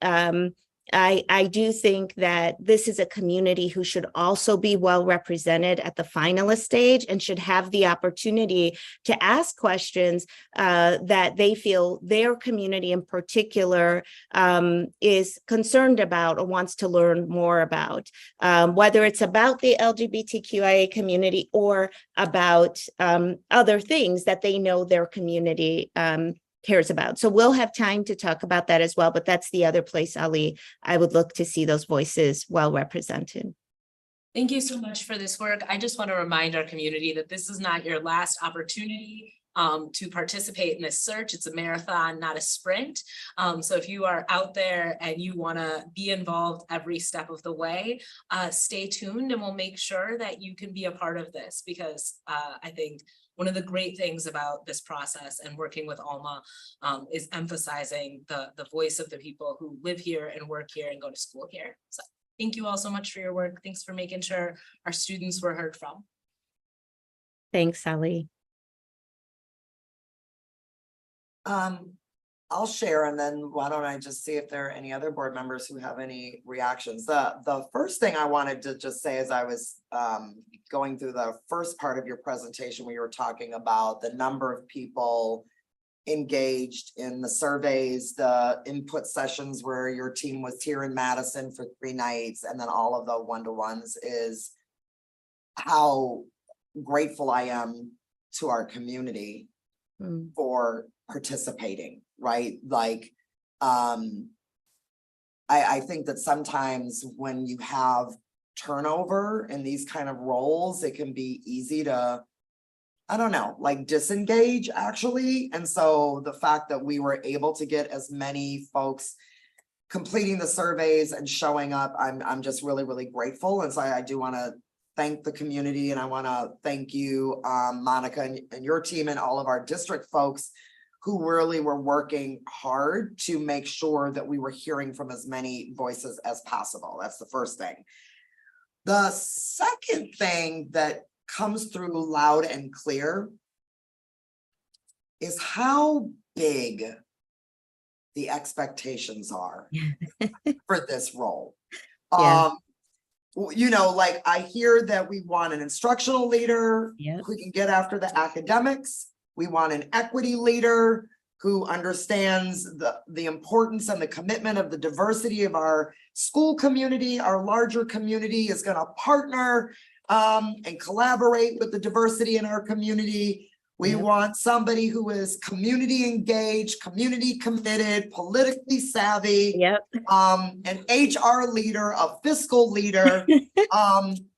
I do think that this is a community who should also be well represented at the finalist stage and should have the opportunity to ask questions that they feel their community in particular is concerned about or wants to learn more about, whether it's about the LGBTQIA community or about other things that they know their community cares about. So we'll have time to talk about that as well, but that's the other place, Ali, I would look to see those voices well represented. Thank you so much for this work. I just want to remind our community that this is not your last opportunity to participate in this search. It's a marathon, not a sprint. So if you are out there and you want to be involved every step of the way, stay tuned and we'll make sure that you can be a part of this, because I think one of the great things about this process and working with Alma is emphasizing the voice of the people who live here and work here and go to school here. So thank you all so much for your work. Thanks for making sure our students were heard from. Thanks, Ali. I'll share, and then why don't I just see if there are any other board members who have any reactions. The first thing I wanted to just say as I was going through the first part of your presentation, where you were talking about the number of people engaged in the surveys, the input sessions where your team was here in Madison for 3 nights, and then all of the one-to-ones, is how grateful I am to our community for participating, right? Like, I think that sometimes when you have turnover in these kind of roles, it can be easy to, I don't know, like disengage actually. And so the fact that we were able to get as many folks completing the surveys and showing up, I'm just really, really grateful. And so I do want to thank the community, and I want to thank you, Monica, and your team, and all of our district folks who really were working hard to make sure that we were hearing from as many voices as possible. That's the first thing. The second thing that comes through loud and clear is how big the expectations are for this role. Yeah. You know, like I hear that we want an instructional leader who can get after the academics. We want an equity leader who understands the importance and the commitment of the diversity of our school community. Our larger community is going to partner and collaborate with the diversity in our community. We want somebody who is community engaged, community committed, politically savvy, an HR leader, a fiscal leader,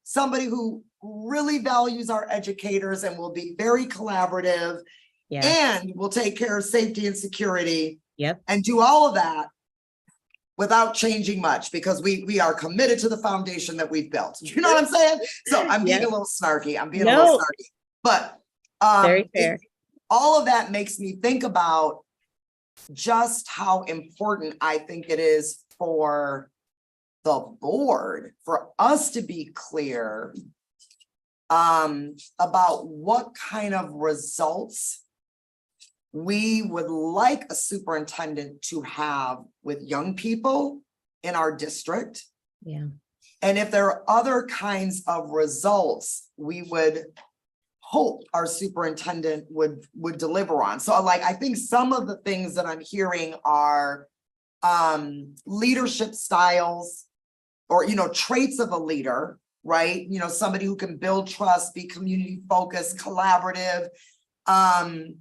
somebody who really values our educators and will be very collaborative and will take care of safety and security and do all of that without changing much, because we are committed to the foundation that we've built. You know what I'm saying? So I'm being a little snarky. I'm being a little snarky, but very fair. All of that makes me think about just how important I think it is for the board, for us to be clear about what kind of results we would like a superintendent to have with young people in our district. And if there are other kinds of results we would hope our superintendent would deliver on. So like, I think some of the things that I'm hearing are leadership styles, or, you know, traits of a leader, right? You know, somebody who can build trust, be community focused, collaborative. And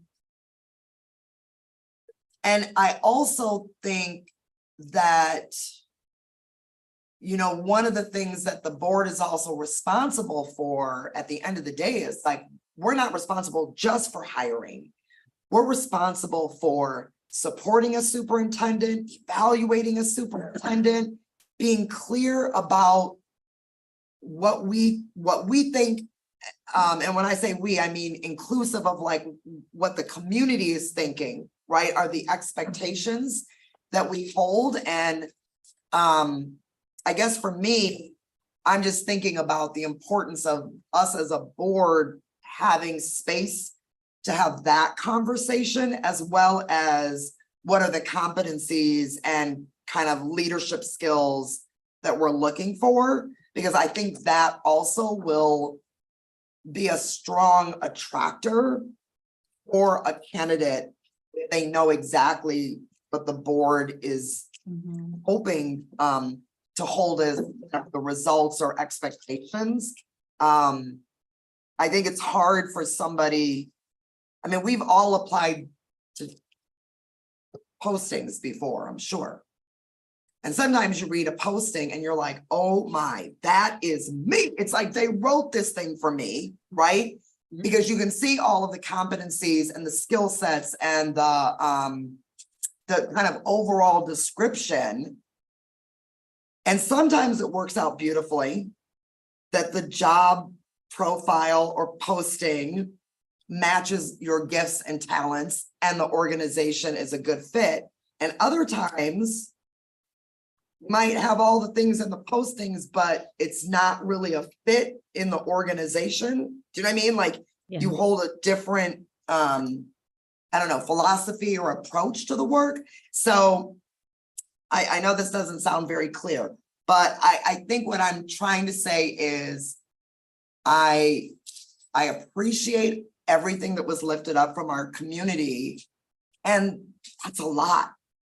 I also think that, you know, one of the things that the board is also responsible for at the end of the day is like, we're not responsible just for hiring. We're responsible for supporting a superintendent, evaluating a superintendent, being clear about what we think. And when I say we, I mean inclusive of like what the community is thinking, right? Are the expectations that we hold. And I guess for me, I'm just thinking about the importance of us as a board having space to have that conversation, as well as what are the competencies and kind of leadership skills that we're looking for, because I think that also will be a strong attractor for a candidate. They know exactly what the board is hoping to hold as the results or expectations. I think it's hard for somebody, I mean, we've all applied to postings before, I'm sure. And sometimes you read a posting and you're like, oh my, that is me. It's like they wrote this thing for me, right? Because you can see all of the competencies and the skill sets and the kind of overall description. And sometimes it works out beautifully that the job profile or posting matches your gifts and talents and the organization is a good fit. And other times you might have all the things in the postings, but it's not really a fit in the organization. Do you know what I mean? Like you hold a different, I don't know, philosophy or approach to the work. So I know this doesn't sound very clear, but I think what I'm trying to say is I appreciate everything that was lifted up from our community. And that's a lot.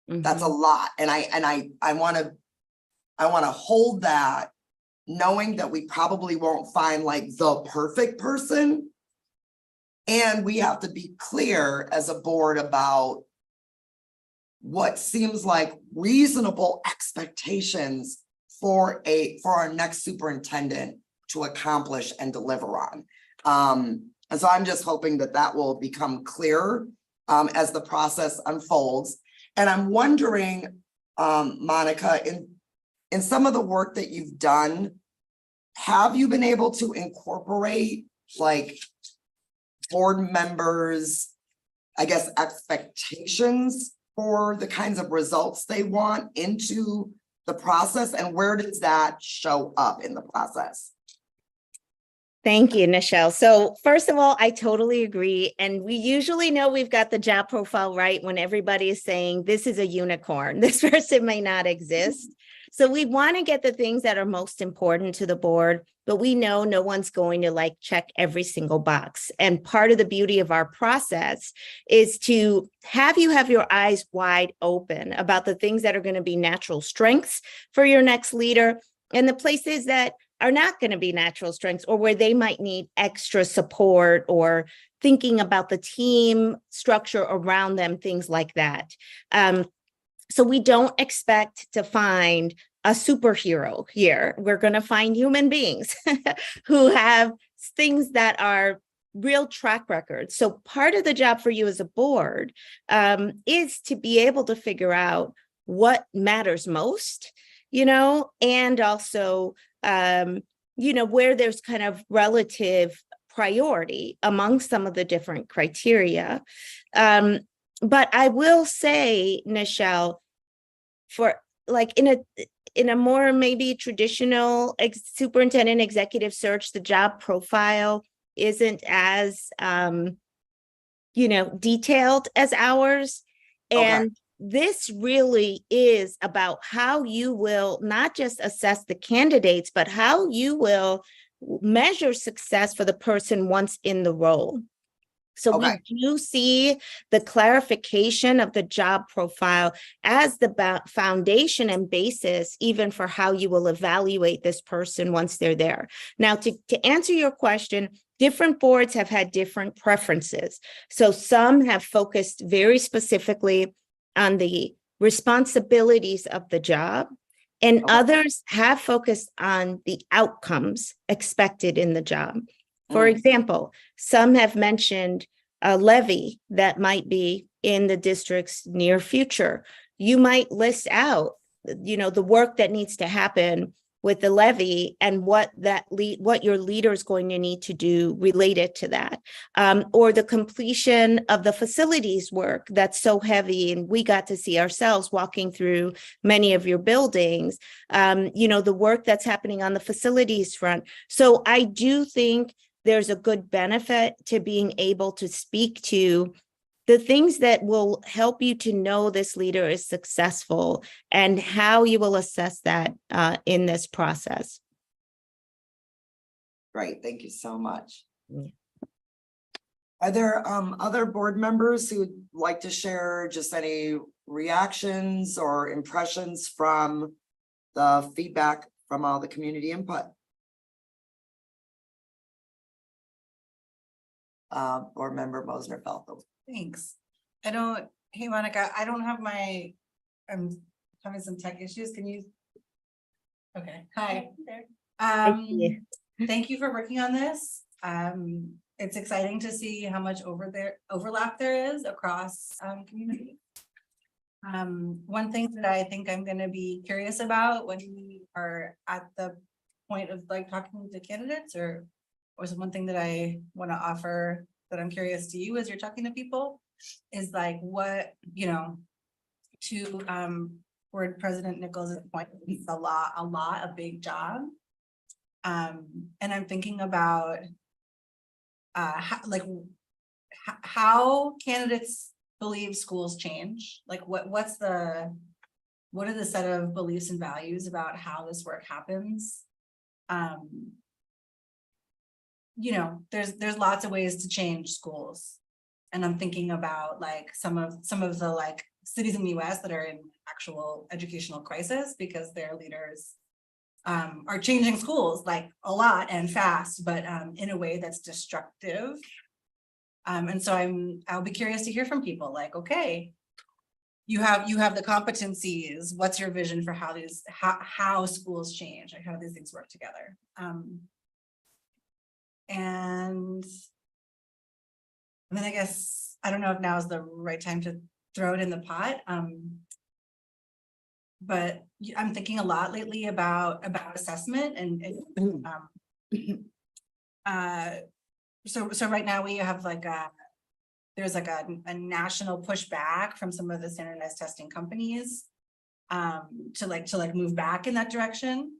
That's a lot. And I want to hold that, knowing that we probably won't find like the perfect person. And we have to be clear as a board about what seems like reasonable expectations for our next superintendent to accomplish and deliver on. And so I'm just hoping that that will become clearer as the process unfolds. And I'm wondering, Monica, in some of the work that you've done, have you been able to incorporate like board members, I guess, expectations for the kinds of results they want into the process? And where does that show up in the process? Thank you, Nichelle. So first of all, I totally agree. And we usually know we've got the job profile right when everybody is saying this is a unicorn. This person may not exist. So we want to get the things that are most important to the board, but we know no one's going to like check every single box. And part of the beauty of our process is to have you have your eyes wide open about the things that are going to be natural strengths for your next leader and the places that are not going to be natural strengths or where they might need extra support or thinking about the team structure around them, things like that. So we don't expect to find a superhero here. We're going to find human beings who have things that are real track records. So part of the job for you as a board is to be able to figure out what matters most, and also, where there's kind of relative priority among some of the different criteria. But I will say, Nichelle, for like in a more maybe traditional superintendent executive search, the job profile isn't as, detailed as ours. And this really is about how you will not just assess the candidates, but how you will measure success for the person once in the role. So we do see the clarification of the job profile as the foundation and basis, even for how you will evaluate this person once they're there. Now, to answer your question, different boards have had different preferences. So some have focused very specifically on the responsibilities of the job, and others have focused on the outcomes expected in the job. For example, some have mentioned a levy that might be in the district's near future. You might list out, the work that needs to happen with the levy and what your leader is going to need to do related to that, or the completion of the facilities work that's so heavy, and we got to see ourselves walking through many of your buildings. The work that's happening on the facilities front. So I do think there's a good benefit to being able to speak to the things that will help you to know this leader is successful and how you will assess that in this process. Great, thank you so much. Yeah. Are there other board members who would like to share just any reactions or impressions from the feedback from all the community input? Board member Mosner-Feltham. Thanks. Hey Monica, I don't have I'm having some tech issues. Can you? Okay, hi. Thank you. Thank you for working on this. it's exciting to see how much overlap there is across communities. One thing that I think I'm gonna be curious about when we are at the point of like talking to candidates, or was one thing that I want to offer that I'm curious to you as you're talking to people, is like what, you know, to Board President Nichols' point, it's a big job. And I'm thinking about how candidates believe schools change, like what are the set of beliefs and values about how this work happens. You know, there's lots of ways to change schools, and I'm thinking about like some of the like cities in the US that are in actual educational crisis because their leaders are changing schools like a lot and fast, but in a way that's destructive. And so I'll be curious to hear from people like, okay, you have the competencies. What's your vision for how schools change? Like how do these things work together? And then I guess, I don't know if now is the right time to throw it in the pot. But I'm thinking a lot lately about assessment so right now we have like there's like a national pushback from some of the standardized testing companies to move back in that direction.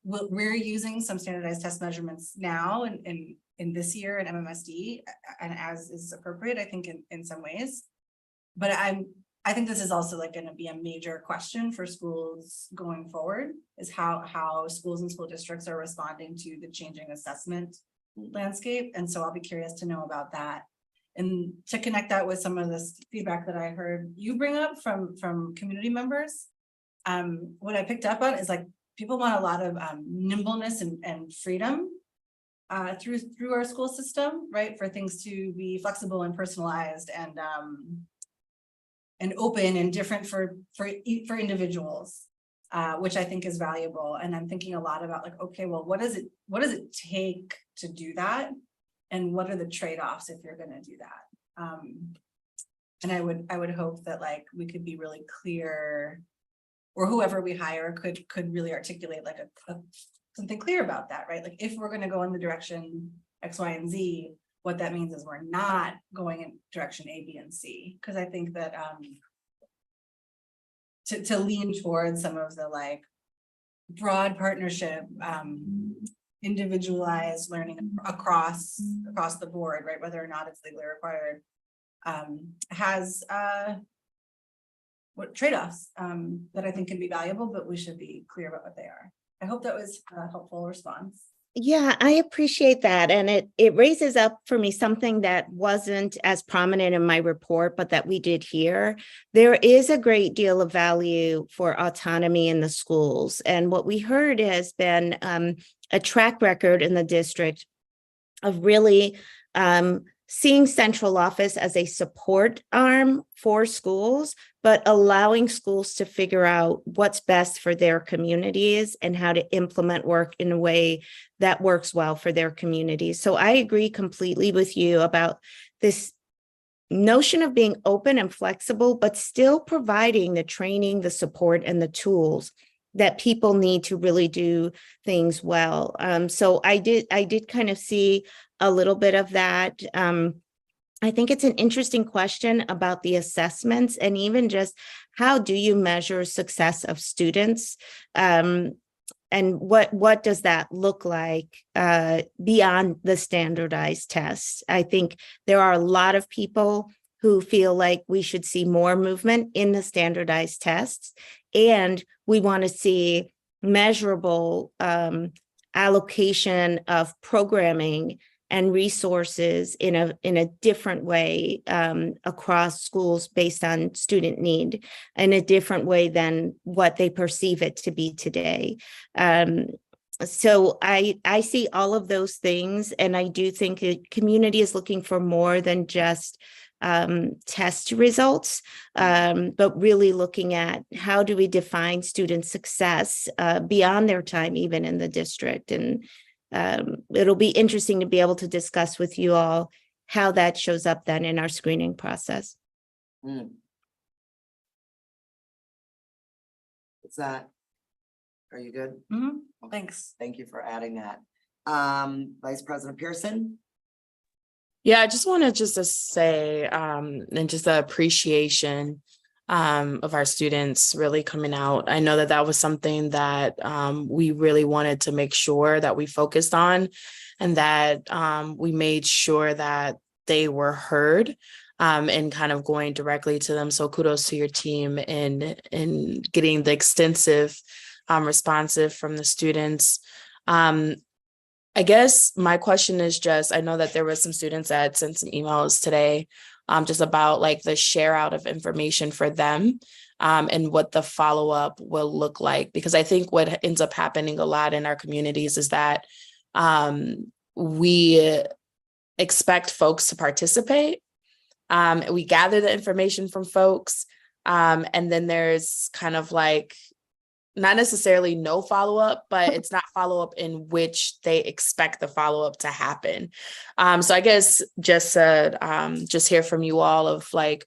We're using some standardized test measurements now in this year in MMSD, and as is appropriate, I think in some ways. But I think this is also like going to be a major question for schools going forward, is how schools and school districts are responding to the changing assessment landscape. And so I'll be curious to know about that, and to connect that with some of this feedback that I heard you bring up from community members. What I picked up on is like people want a lot of nimbleness and freedom through our school system, right? For things to be flexible and personalized and open and different for individuals, which I think is valuable. And I'm thinking a lot about like, okay, well, what does it take to do that? And what are the trade-offs if you're going to do that? And I would hope that like we could be really clear, or whoever we hire could really articulate like something clear about that, right? Like if we're going to go in the direction X, Y, and Z, what that means is we're not going in direction A, B, and C. Because I think that to lean towards some of the like broad partnership, individualized learning across the board, right? Whether or not it's legally required, has what trade-offs that I think can be valuable, but we should be clear about what they are. I hope that was a helpful response. Yeah, I appreciate that. And it raises up for me something that wasn't as prominent in my report, but that we did here. There is a great deal of value for autonomy in the schools. And what we heard has been a track record in the district of really seeing central office as a support arm for schools, but allowing schools to figure out what's best for their communities and how to implement work in a way that works well for their communities. So I agree completely with you about this notion of being open and flexible, but still providing the training, the support, and the tools that people need to really do things well. So I did kind of see a little bit of that. I think it's an interesting question about the assessments, and even just how do you measure success of students? And what does that look like beyond the standardized tests? I think there are a lot of people who feel like we should see more movement in the standardized tests, and we want to see measurable allocation of programming and resources in a different way across schools based on student need, in a different way than what they perceive it to be today. So I see all of those things, and I do think the community is looking for more than just test results, but really looking at how do we define student success beyond their time even in the district. And it'll be interesting to be able to discuss with you all how that shows up then in our screening process. Mm. Is that? Are you good? Mhm. Okay, Thanks. Thank you for adding that. Vice President Pearson? Yeah, I just wanted just to say, and just the appreciation of our students really coming out. I know that that was something that we really wanted to make sure that we focused on, and that we made sure that they were heard, and kind of going directly to them. So kudos to your team in getting the extensive responsive from the students. I guess my question is just, I know that there were some students that sent some emails today, just about like the share out of information for them, and what the follow-up will look like. Because I think what ends up happening a lot in our communities is that we expect folks to participate. We gather the information from folks, and then there's kind of like, not necessarily no follow-up, but it's not follow-up in which they expect the follow-up to happen. So I guess just hear from you all of like,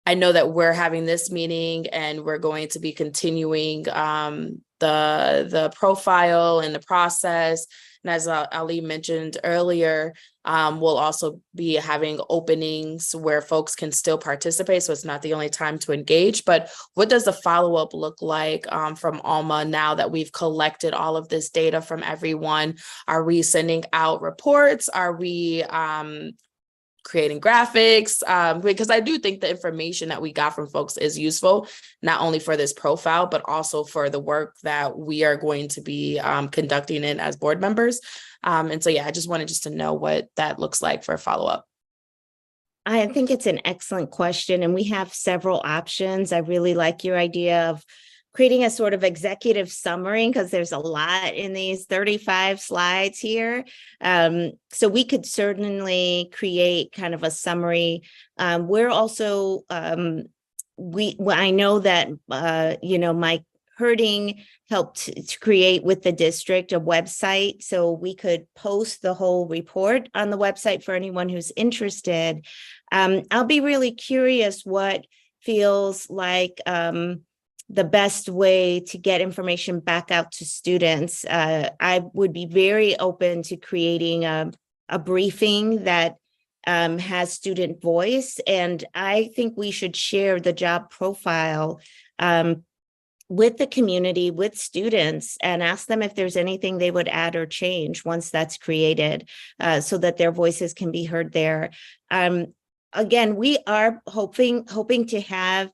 I know that we're having this meeting and we're going to be continuing the profile and the process. And as Ali mentioned earlier, we'll also be having openings where folks can still participate. So it's not the only time to engage, but what does the follow-up look like from Alma now that we've collected all of this data from everyone? Are we sending out reports? Are we creating graphics? Because I do think the information that we got from folks is useful, not only for this profile, but also for the work that we are going to be conducting in as board members. And so, yeah, I just wanted to know what that looks like for follow-up. I think it's an excellent question, and we have several options. I really like your idea of creating a sort of executive summary, because there's a lot in these 35 slides here. So we could certainly create kind of a summary. We're also, I know that, Mike Herding helped to create with the district a website, so we could post the whole report on the website for anyone who's interested. I'll be really curious what feels like the best way to get information back out to students. I would be very open to creating a briefing that has student voice, and I think we should share the job profile with the community, with students, and ask them if there's anything they would add or change once that's created, so that their voices can be heard there. Again, we are hoping to have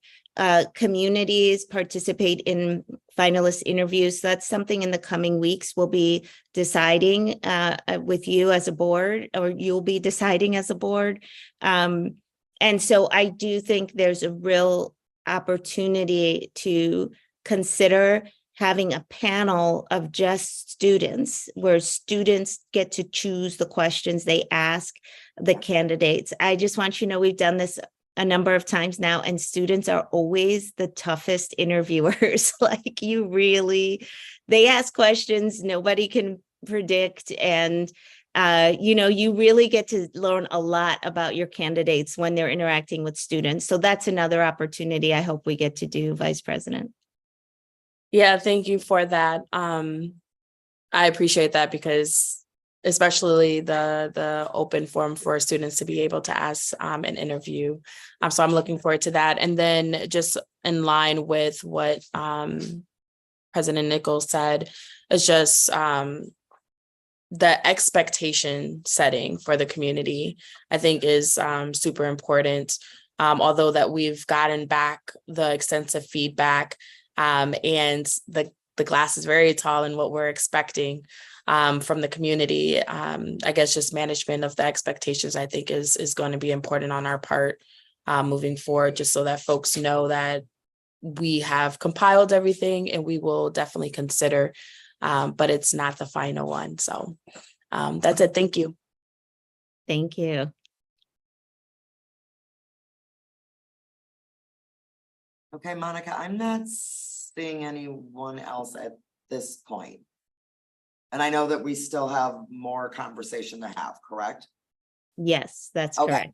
communities participate in finalist interviews. So that's something in the coming weeks we'll be deciding with you as a board, or you'll be deciding as a board. And so I do think there's a real opportunity to consider having a panel of just students, where students get to choose the questions they ask the candidates. I just want you to know we've done this a number of times now, and students are always the toughest interviewers. Like, they ask questions nobody can predict, and you really get to learn a lot about your candidates when they're interacting with students. So that's another opportunity I hope we get to do, Vice President. Yeah, thank you for that. I appreciate that, because especially the open forum for students to be able to ask an interview. So I'm looking forward to that. And then just in line with what President Nichols said, is just the expectation setting for the community, I think is super important. Although that we've gotten back the extensive feedback, and the glass is very tall in what we're expecting from the community. I guess just management of the expectations, I think is going to be important on our part moving forward, just so that folks know that we have compiled everything and we will definitely consider, but it's not the final one. So that's it. Thank you. Thank you. Okay, Monica, I'm not seeing anyone else at this point. And I know that we still have more conversation to have, correct? Yes, that's Okay.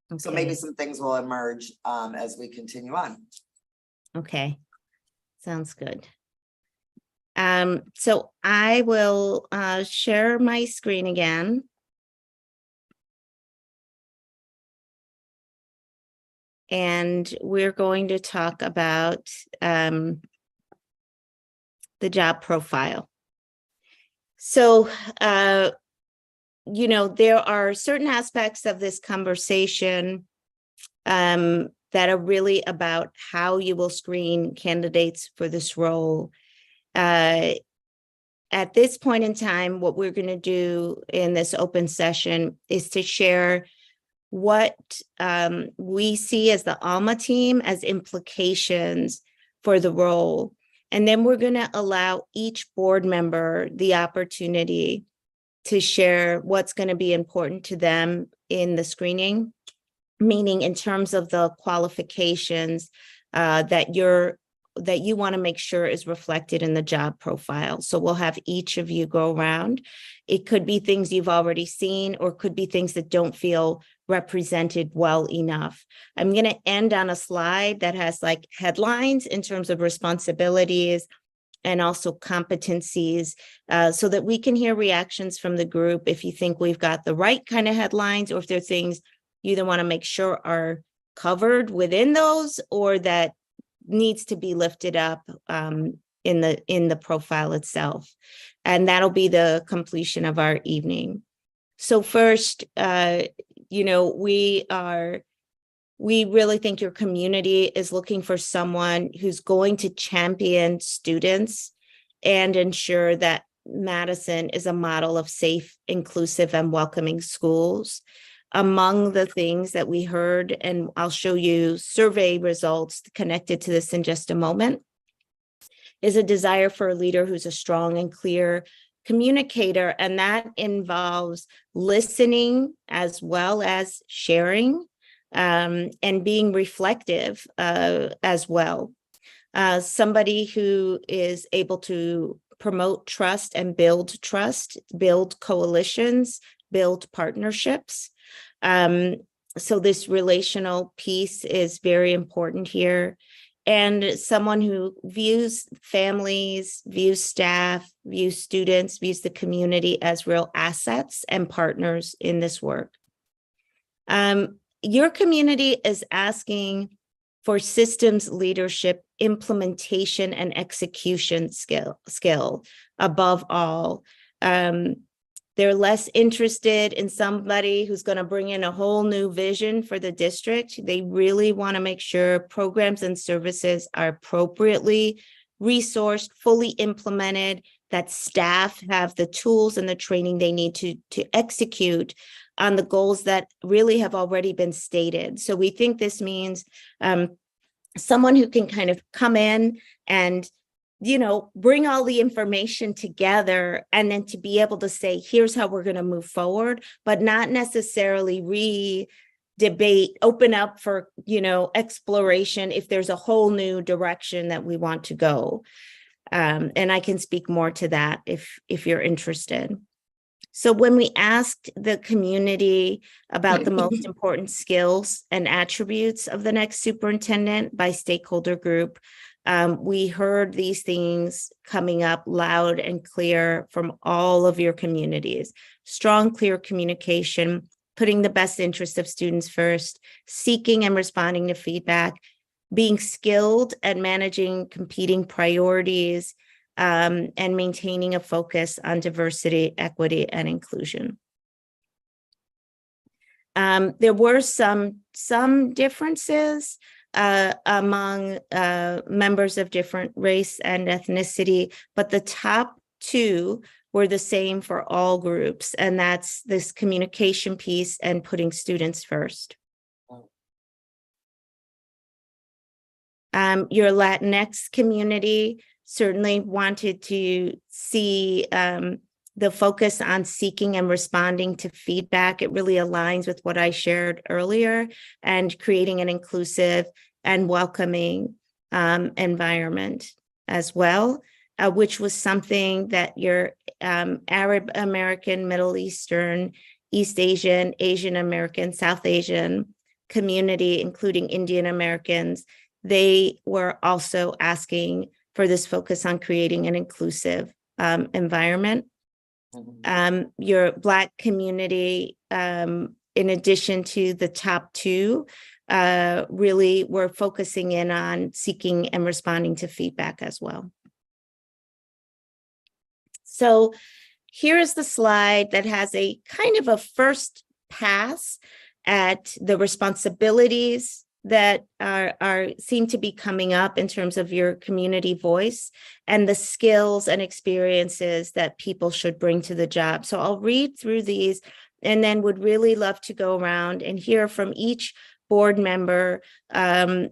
correct. So maybe Okay. some things will emerge as we continue on. Okay, sounds good. So I will share my screen again. And we're going to talk about the job profile. So, there are certain aspects of this conversation that are really about how you will screen candidates for this role. At this point in time, what we're going to do in this open session is to share what we see as the ALMA team as implications for the role. And then we're going to allow each board member the opportunity to share what's going to be important to them in the screening, meaning in terms of the qualifications that you want to make sure is reflected in the job profile. So we'll have each of you go around. It could be things you've already seen, or could be things that don't feel represented well enough. I'm going to end on a slide that has like headlines in terms of responsibilities and also competencies, so that we can hear reactions from the group if you think we've got the right kind of headlines, or if there are things you either want to make sure are covered within those, or that needs to be lifted up in the profile itself. And that'll be the completion of our evening. So first, we really think your community is looking for someone who's going to champion students and ensure that Madison is a model of safe, inclusive, and welcoming schools. Among the things that we heard, and I'll show you survey results connected to this in just a moment, is a desire for a leader who's a strong and clear communicator, and that involves listening as well as sharing, and being reflective as well. Somebody who is able to promote trust and build trust, build coalitions, build partnerships. So this relational piece is very important here. And someone who views families, views staff, views students, views the community as real assets and partners in this work. Your community is asking for systems leadership, implementation, and execution skill above all. They're less interested in somebody who's going to bring in a whole new vision for the district. They really want to make sure programs and services are appropriately resourced, fully implemented, that staff have the tools and the training they need to execute on the goals that really have already been stated. So we think this means someone who can kind of come in and bring all the information together, and then to be able to say, here's how we're going to move forward, but not necessarily re-debate, open up for, exploration if there's a whole new direction that we want to go. And I can speak more to that if you're interested. So when we asked the community about the most important skills and attributes of the next superintendent by stakeholder group, we heard these things coming up loud and clear from all of your communities. Strong, clear communication, putting the best interest of students first, seeking and responding to feedback, being skilled at managing competing priorities, and maintaining a focus on diversity, equity, and inclusion. There were some differences among members of different race and ethnicity, but the top two were the same for all groups, and that's this communication piece and putting students first. Your Latinx community certainly wanted to see the focus on seeking and responding to feedback. It really aligns with what I shared earlier, and creating an inclusive and welcoming environment as well. which was something that your Arab American, Middle Eastern, East Asian, Asian American, South Asian community, including Indian Americans, they were also asking for this focus on creating an inclusive environment. Your Black community, in addition to the top two, really were focusing in on seeking and responding to feedback as well. So here is the slide that has a kind of a first pass at the responsibilities that are seem to be coming up in terms of your community voice and the skills and experiences that people should bring to the job. So I'll read through these and then would really love to go around and hear from each board member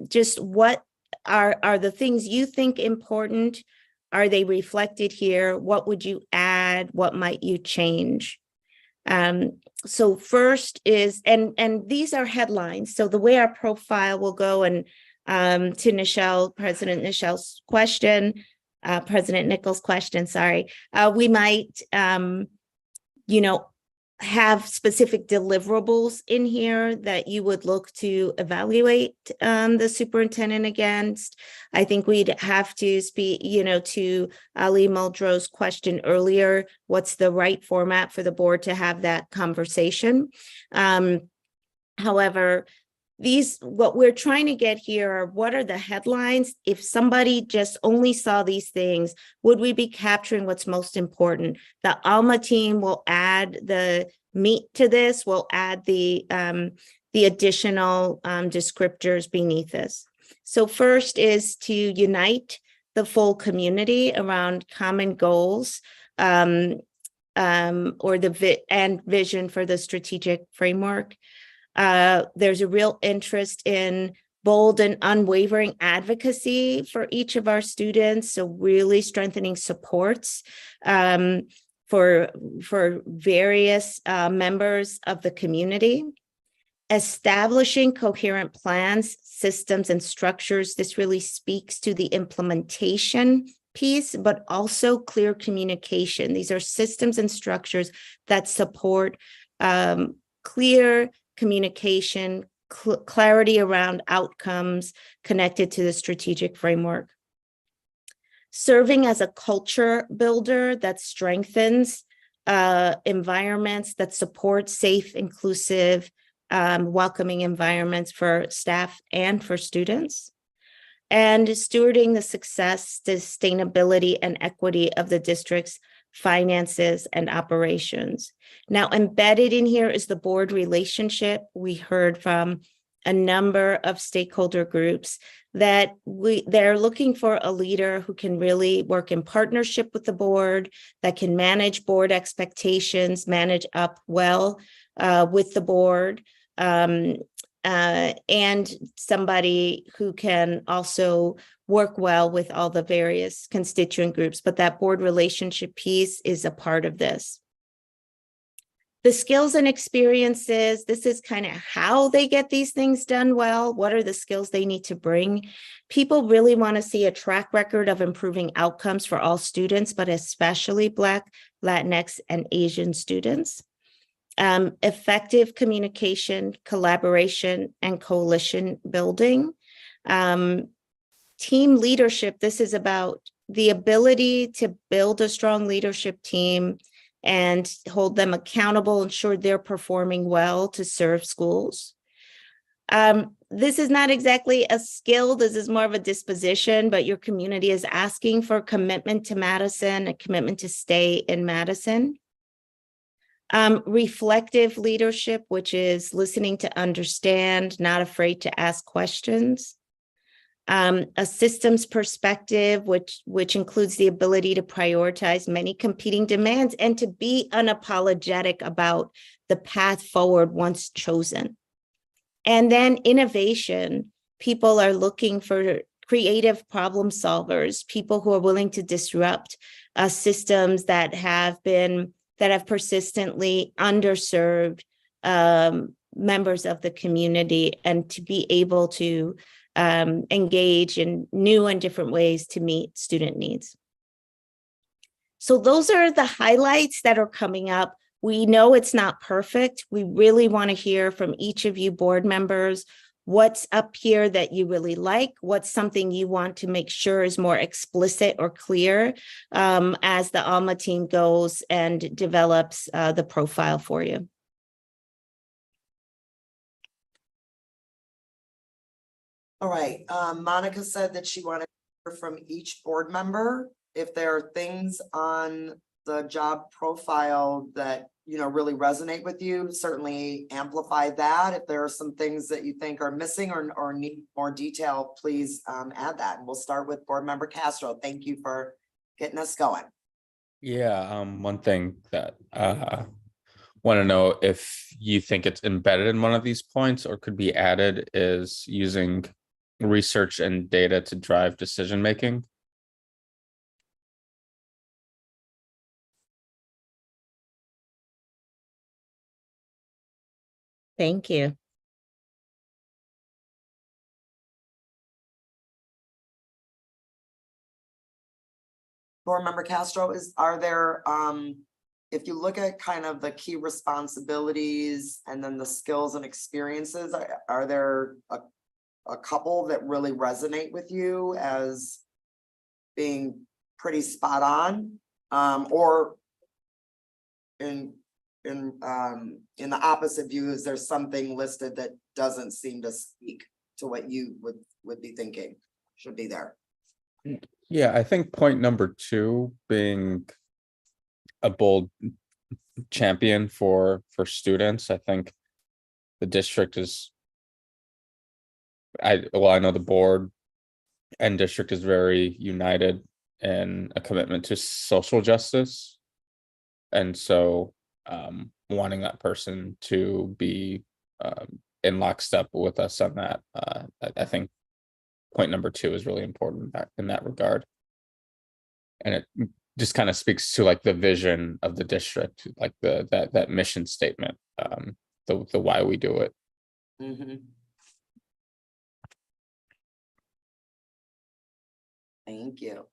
just what are the things you think important. Are they reflected here? What would you add? What might you change? So first is, and these are headlines. So the way our profile will go, and to Nichelle, President Nichelle's question, President Nichols' question, sorry, we might, have specific deliverables in here that you would look to evaluate the superintendent against. I think we'd have to speak, to Ali Muldrow's question earlier, what's the right format for the board to have that conversation? However, what we're trying to get here are what are the headlines? If somebody just only saw these things, would we be capturing what's most important? The ALMA team will add the meat to this, will add the additional descriptors beneath this. So first is to unite the full community around common goals or the vision for the strategic framework. There's a real interest in bold and unwavering advocacy for each of our students. So really strengthening supports for various members of the community. Establishing coherent plans, systems, and structures. This really speaks to the implementation piece, but also clear communication. These are systems and structures that support clear communication, clarity around outcomes connected to the strategic framework. Serving as a culture builder that strengthens environments that support safe, inclusive, welcoming environments for staff and for students. And stewarding the success, sustainability, and equity of the district's finances and operations. Now, embedded in here is the board relationship. We heard from a number of stakeholder groups that they're looking for a leader who can really work in partnership with the board, that can manage board expectations, manage up well with the board, and somebody who can also work well with all the various constituent groups, but that board relationship piece is a part of this. The skills and experiences, this is kind of how they get these things done well. What are the skills they need to bring? People really want to see a track record of improving outcomes for all students, but especially Black, Latinx, and Asian students. Effective communication, collaboration, and coalition building. Team leadership, this is about the ability to build a strong leadership team and hold them accountable, ensure they're performing well to serve schools. This is not exactly a skill, this is more of a disposition, but your community is asking for a commitment to Madison, a commitment to stay in Madison. Reflective leadership, which is listening to understand, not afraid to ask questions. A systems perspective, which includes the ability to prioritize many competing demands and to be unapologetic about the path forward once chosen. And then innovation, people are looking for creative problem solvers, people who are willing to disrupt systems that have persistently underserved members of the community, and to be able to engage in new and different ways to meet student needs. So those are the highlights that are coming up. We know it's not perfect. We really want to hear from each of you board members. What's up here that you really like? What's something you want to make sure is more explicit or clear as the Alma team goes and develops the profile for you? All right, Monica said that she wanted to hear from each board member. If there are things on the job profile that, you know, really resonate with you, certainly amplify that. If there are some things that you think are missing or need more detail, please add that. And we'll start with board member Castro. Thank you for getting us going. Yeah, one thing that want to know if you think it's embedded in one of these points or could be added is using research and data to drive decision making. Thank you. Board member Castro, are there, if you look at kind of the key responsibilities and then the skills and experiences, are there a couple that really resonate with you as being pretty spot on? Or in the opposite view, is there something listed that doesn't seem to speak to what you would be thinking should be there? Yeah, I think point number 2 being a bold champion for students. I think the district is, I know the board and district is very united in a commitment to social justice. And so wanting that person to be in lockstep with us on that, I think point number 2 is really important in that regard. And it just kind of speaks to like the vision of the district, like that mission statement, the why we do it. Mhm. Thank you.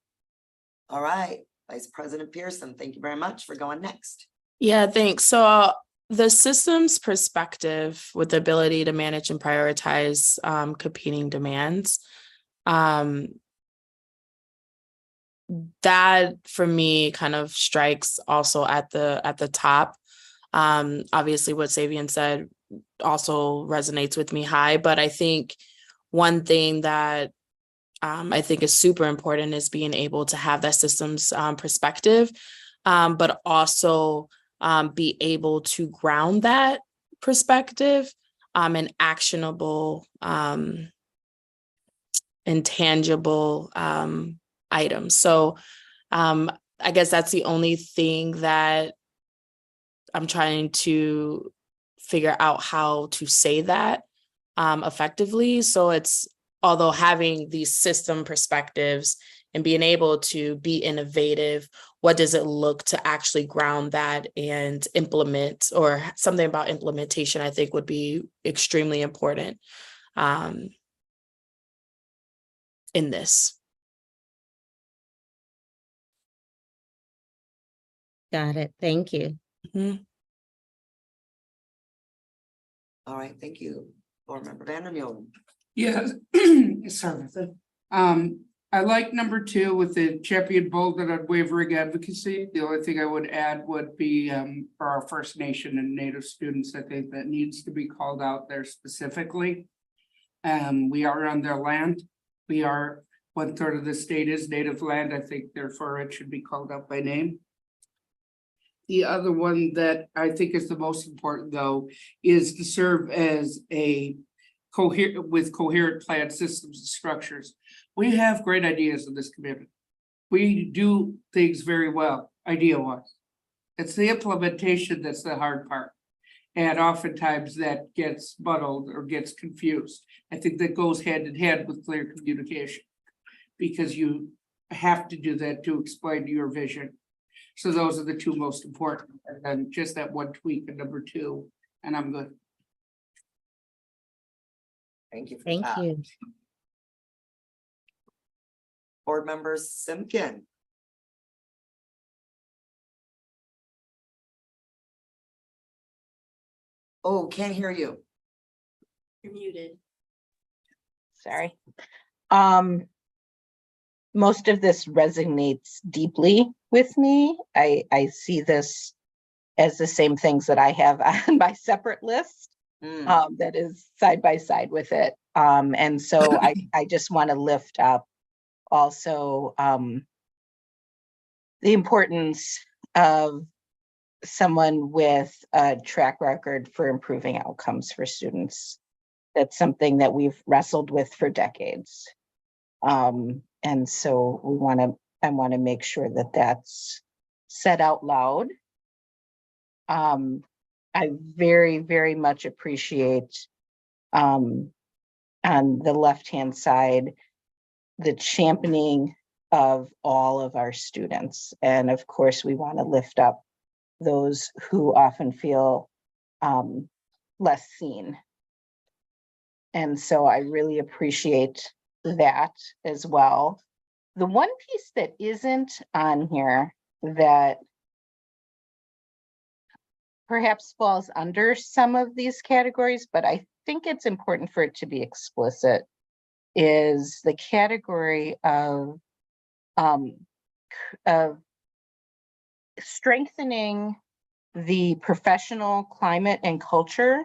All right, Vice President Pearson, thank you very much for going next. Yeah, thanks. So the systems perspective with the ability to manage and prioritize competing demands, that for me kind of strikes also at the top. Obviously what Savian said also resonates with me high, but I think one thing that I think is super important is being able to have that systems perspective, but also be able to ground that perspective in actionable and tangible items. So I guess that's the only thing that I'm trying to figure out how to say that effectively. So it's, although having these system perspectives and being able to be innovative, what does it look to actually ground that and implement, or something about implementation, I think would be extremely important in this. Got it. Thank you. Mm-hmm. All right, thank you. Board member Vandermeulen. Yeah, sorry. I like number 2 with the champion bold and unwavering advocacy. The only thing I would add would be for our First Nation and Native students, I think that needs to be called out there specifically. We are on their land. We are 1/3 of the state is native land. I think therefore it should be called out by name. The other one that I think is the most important though is to serve as a coherent plan systems and structures. We have great ideas in this community. We do things very well, idea-wise. It's the implementation that's the hard part. And oftentimes that gets muddled or gets confused. I think that goes hand in hand with clear communication, because you have to do that to explain your vision. So those are the 2 most important, and then just that one tweak at number 2, and I'm good. Thank you. For Thank that. you. Board member Simkin. Oh, can't hear you. You're muted. Sorry. Most of this resonates deeply with me. I see this as the same things that I have on my separate list, that is side by side with it. And so I just want to lift up also, the importance of someone with a track record for improving outcomes for students. That's something that we've wrestled with for decades. And so I want to make sure that that's said out loud. I very, very much appreciate, on the left-hand side, the championing of all of our students. And of course, we want to lift up those who often feel, less seen. And so I really appreciate that as well. The one piece that isn't on here that perhaps falls under some of these categories, but I think it's important for it to be explicit, is the category of strengthening the professional climate and culture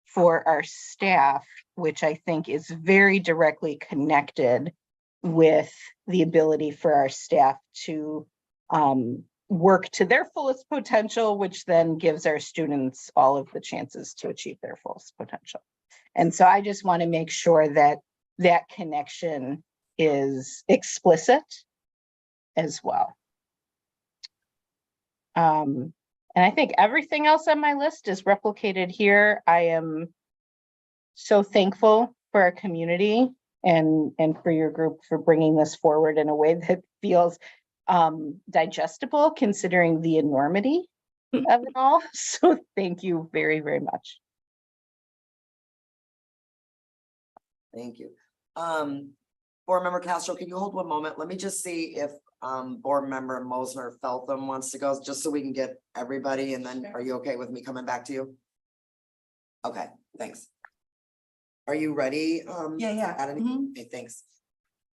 for our staff, which I think is very directly connected with the ability for our staff to work to their fullest potential, which then gives our students all of the chances to achieve their fullest potential. And so I just want to make sure that that connection is explicit as well. And I think everything else on my list is replicated here. I am so thankful for our community and for your group for bringing this forward in a way that feels digestible, considering the enormity of it all. So thank you very, very much. Thank you. Board Member Castro, can you hold one moment? Let me just see if Board Member Mosner Feltham wants to go, just so we can get everybody, and then are you okay with me coming back to you? Okay, thanks. Are you ready? Yeah. Add any- Mhm. Okay, thanks.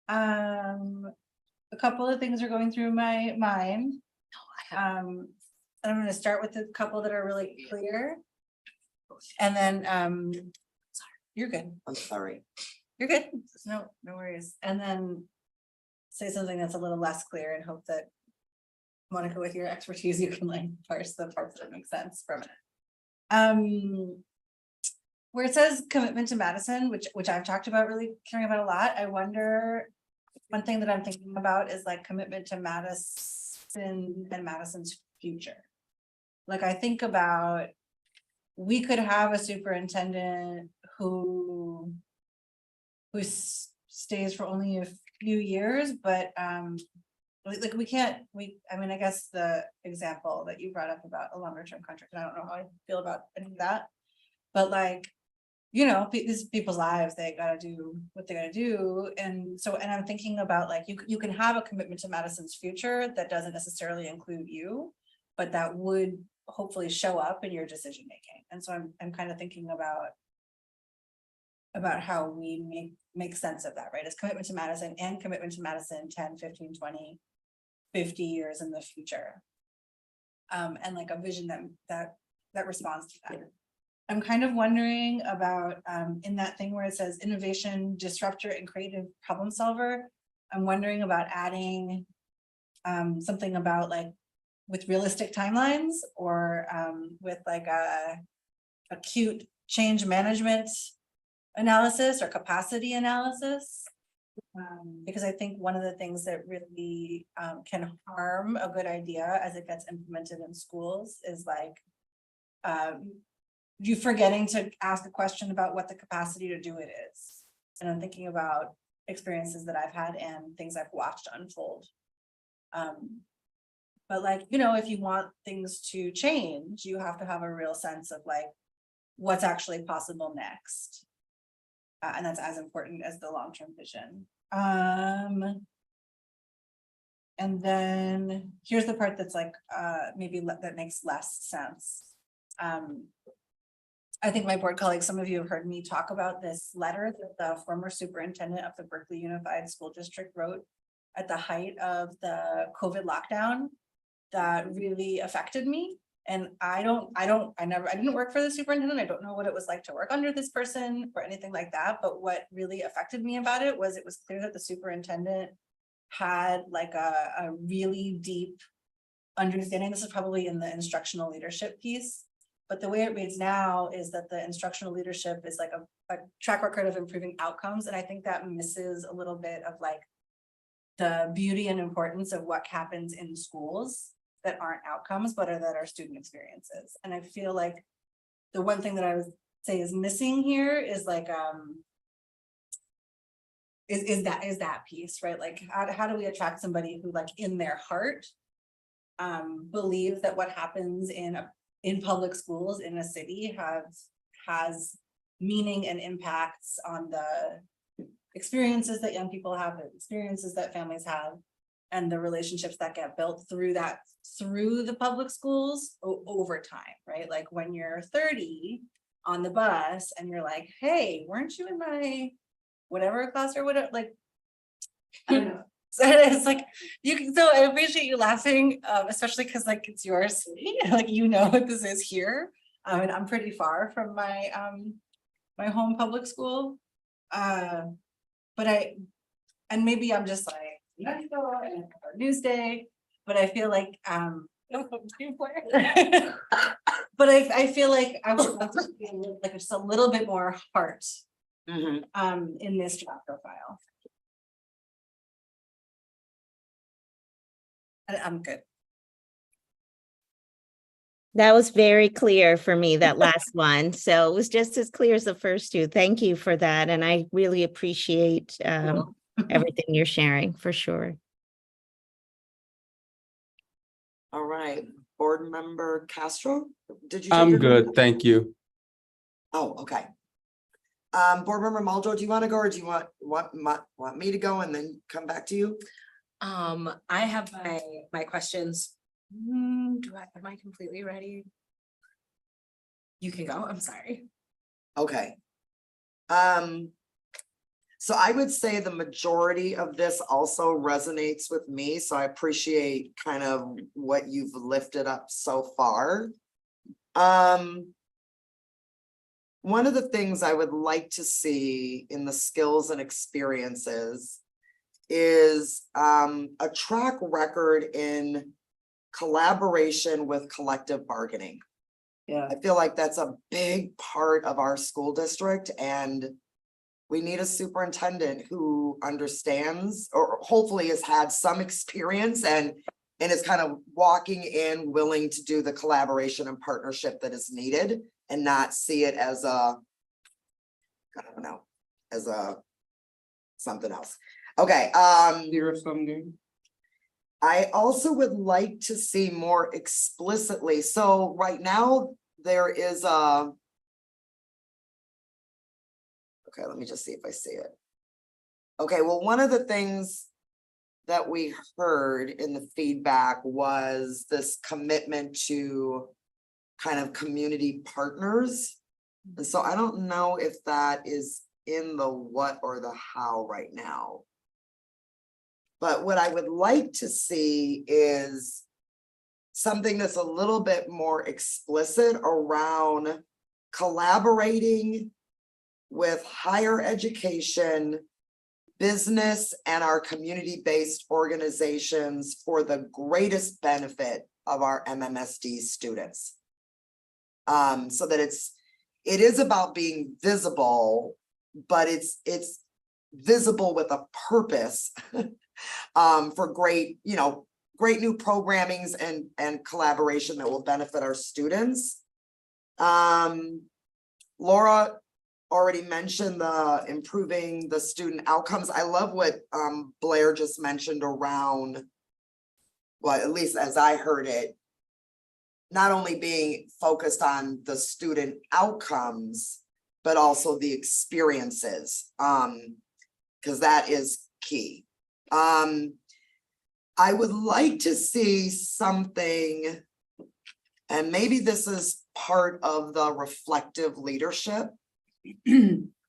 A couple of things are going through my mind. And I'm gonna start with a couple that are really clear. And then, you're good. I'm sorry. You're good. No worries. And then say something that's a little less clear and hope that Monica, with your expertise, you can like parse the parts that make sense from it. Where it says commitment to Madison, which I've talked about, really caring about a lot, I wonder, one thing that I'm thinking about is like commitment to Madison and Madison's future. Like I think about, we could have a superintendent who stays for only a few years, but like I mean, I guess the example that you brought up about a longer term contract, and I don't know how I feel about any of that, but like, you know, these people's lives, they gotta do what they gotta do. And so, and I'm thinking about like, you can have a commitment to Madison's future that doesn't necessarily include you, but that would hopefully show up in your decision making. And so I'm kind of thinking about how we make sense of that, right? It's commitment to Madison and commitment to Madison 10, 15, 20, 50 years in the future. And like a vision that responds to that. I'm kind of wondering about in that thing where it says innovation, disruptor, and creative problem solver. I'm wondering about adding something about like with realistic timelines, or with like a acute change management analysis or capacity analysis. Because I think one of the things that really can harm a good idea as it gets implemented in schools is like you forgetting to ask a question about what the capacity to do it is. And I'm thinking about experiences that I've had and things I've watched unfold. But like, you know, if you want things to change, you have to have a real sense of like what's actually possible next. And that's as important as the long-term vision. And then here's the part that's like maybe that makes less sense. I think my board colleagues, some of you have heard me talk about this letter that the former superintendent of the Berkeley Unified School District wrote at the height of the COVID lockdown that really affected me. And I didn't work for the superintendent. I don't know what it was like to work under this person or anything like that. But what really affected me about it was clear that the superintendent had like a really deep understanding. This is probably in the instructional leadership piece. But the way it reads now is that the instructional leadership is like a track record of improving outcomes. And I think that misses a little bit of like the beauty and importance of what happens in schools that aren't outcomes, but that are student experiences. And I feel like the one thing that I would say is missing here is like, is that piece, right? Like, how do we attract somebody who like in their heart believes that what happens in public schools in a city has meaning and impacts on the experiences that young people have, the experiences that families have, and the relationships that get built through the public schools over time, right? Like when you're 30 on the bus and you're like, hey, weren't you in my whatever class or whatever, like, I don't know. So it's like, so I appreciate you laughing, especially because like it's your city, like you know what this is here. And I'm pretty far from my my home public school. But maybe I'm just like, Newsday, but I feel like but I feel like I would love to see like just a little bit more heart in this job profile. I'm good. That was very clear for me, that last one. So it was just as clear as the first two. Thank you for that. And I really appreciate everything you're sharing, for sure. All right, board member Castro, did you? take I'm your- good, thank you. Oh, okay. Board member Muldrow, do you want to go or do you want me to go and then come back to you? I have my questions. Am I completely ready? You can go, I'm sorry. Okay. So I would say the majority of this also resonates with me, so I appreciate kind of what you've lifted up so far. One of the things I would like to see in the skills and experiences is a track record in collaboration with collective bargaining. Yeah. I feel like that's a big part of our school district, and we need a superintendent who understands or hopefully has had some experience and is kind of walking in willing to do the collaboration and partnership that is needed and not see it as a, I don't know, as a something else. Okay. Zero sum game. I also would like to see more explicitly. So right now there is a. Okay, let me just see if I see it. Okay, well, one of the things that we heard in the feedback was this commitment to kind of community partners. And so I don't know if that is in the what or the how right now. But what I would like to see is something that's a little bit more explicit around collaborating with higher education, business, and our community-based organizations for the greatest benefit of our MMSD students. So that it is about being visible, but it's visible with a purpose for great, great new programmings and collaboration that will benefit our students. Laura already mentioned the improving the student outcomes. I love what Blair just mentioned around, well, at least as I heard it, not only being focused on the student outcomes, but also the experiences, because that is key. I would like to see something, and maybe this is part of the reflective leadership.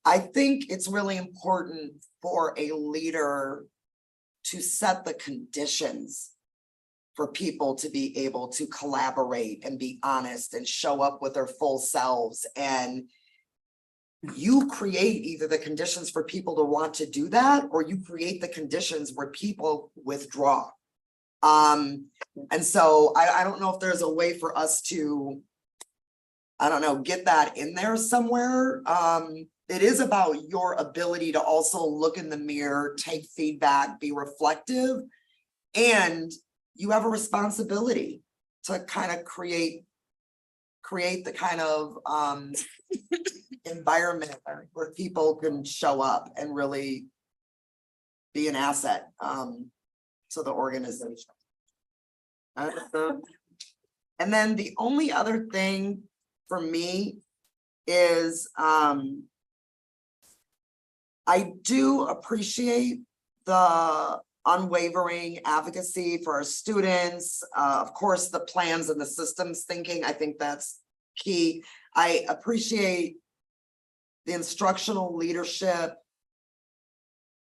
I think it's really important for a leader to set the conditions for people to be able to collaborate and be honest and show up with their full selves. And you create either the conditions for people to want to do that, or you create the conditions where people withdraw. And so I don't know if there's a way for us to, I don't know, get that in there somewhere. It is about your ability to also look in the mirror, take feedback, be reflective, and you have a responsibility to kind of create the kind of environment where people can show up and really be an asset to the organization. And then the only other thing for me is I do appreciate the unwavering advocacy for our students. Of course, the plans and the systems thinking, I think that's key. I appreciate the instructional leadership,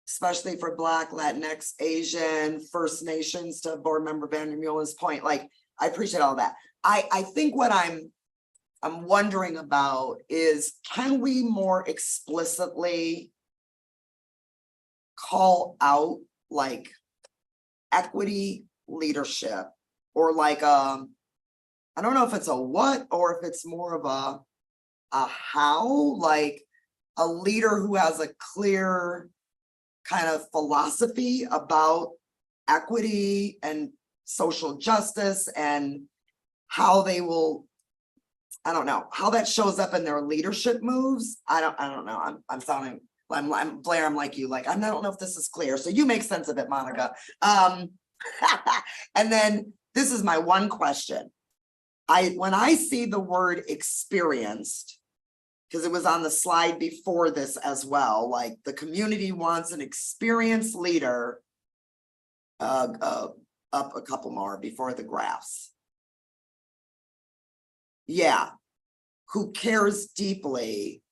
especially for Black, Latinx, Asian, First Nations, to Board Member Vandermeulen's point. Like, I appreciate all that. I think what I'm wondering about is, can we more explicitly call out like equity leadership, or like I don't know if it's a what or if it's more of a how, like a leader who has a clear kind of philosophy about equity and social justice, and how they will, I don't know, how that shows up in their leadership moves. I don't know. I'm sounding, I'm Blair, I'm like you, like, I don't know if this is clear. So you make sense of it, Monica. And then this is my one question. When I see the word experienced, because it was on the slide before this as well, like the community wants an experienced leader, up a couple more before the graphs. Yeah, who cares deeply.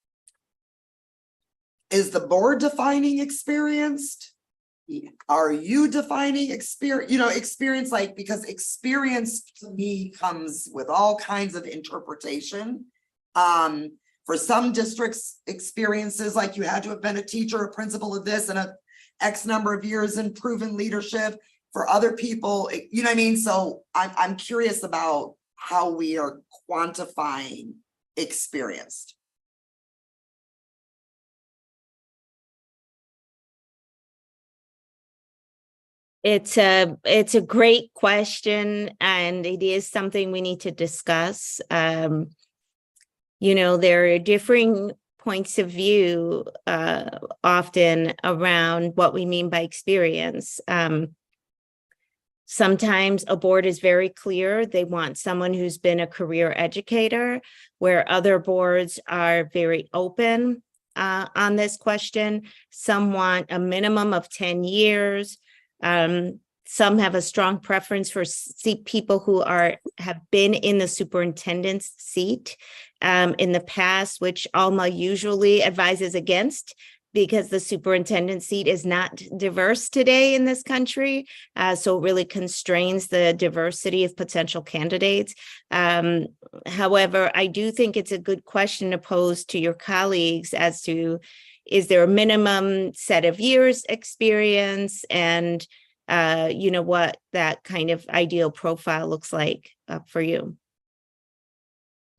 Is the board defining experienced? Are you defining experience? You know, experience, like, because experience to me comes with all kinds of interpretation. For some districts, experiences like you had to have been a teacher, a principal of this, and a X number of years in proven leadership. For other people, you know what I mean? So I'm curious about how we are quantifying experienced. It's a great question, and it is something we need to discuss. You know, there are differing points of view often around what we mean by experience. Sometimes a board is very clear. They want someone who's been a career educator, where other boards are very open on this question. Some want a minimum of 10 years. Some have a strong preference for people who have been in the superintendent's seat in the past, which Alma usually advises against, because the superintendent seat is not diverse today in this country. So it really constrains the diversity of potential candidates. However, I do think it's a good question to pose to your colleagues as to, is there a minimum set of years experience, and you know, what that kind of ideal profile looks like for you?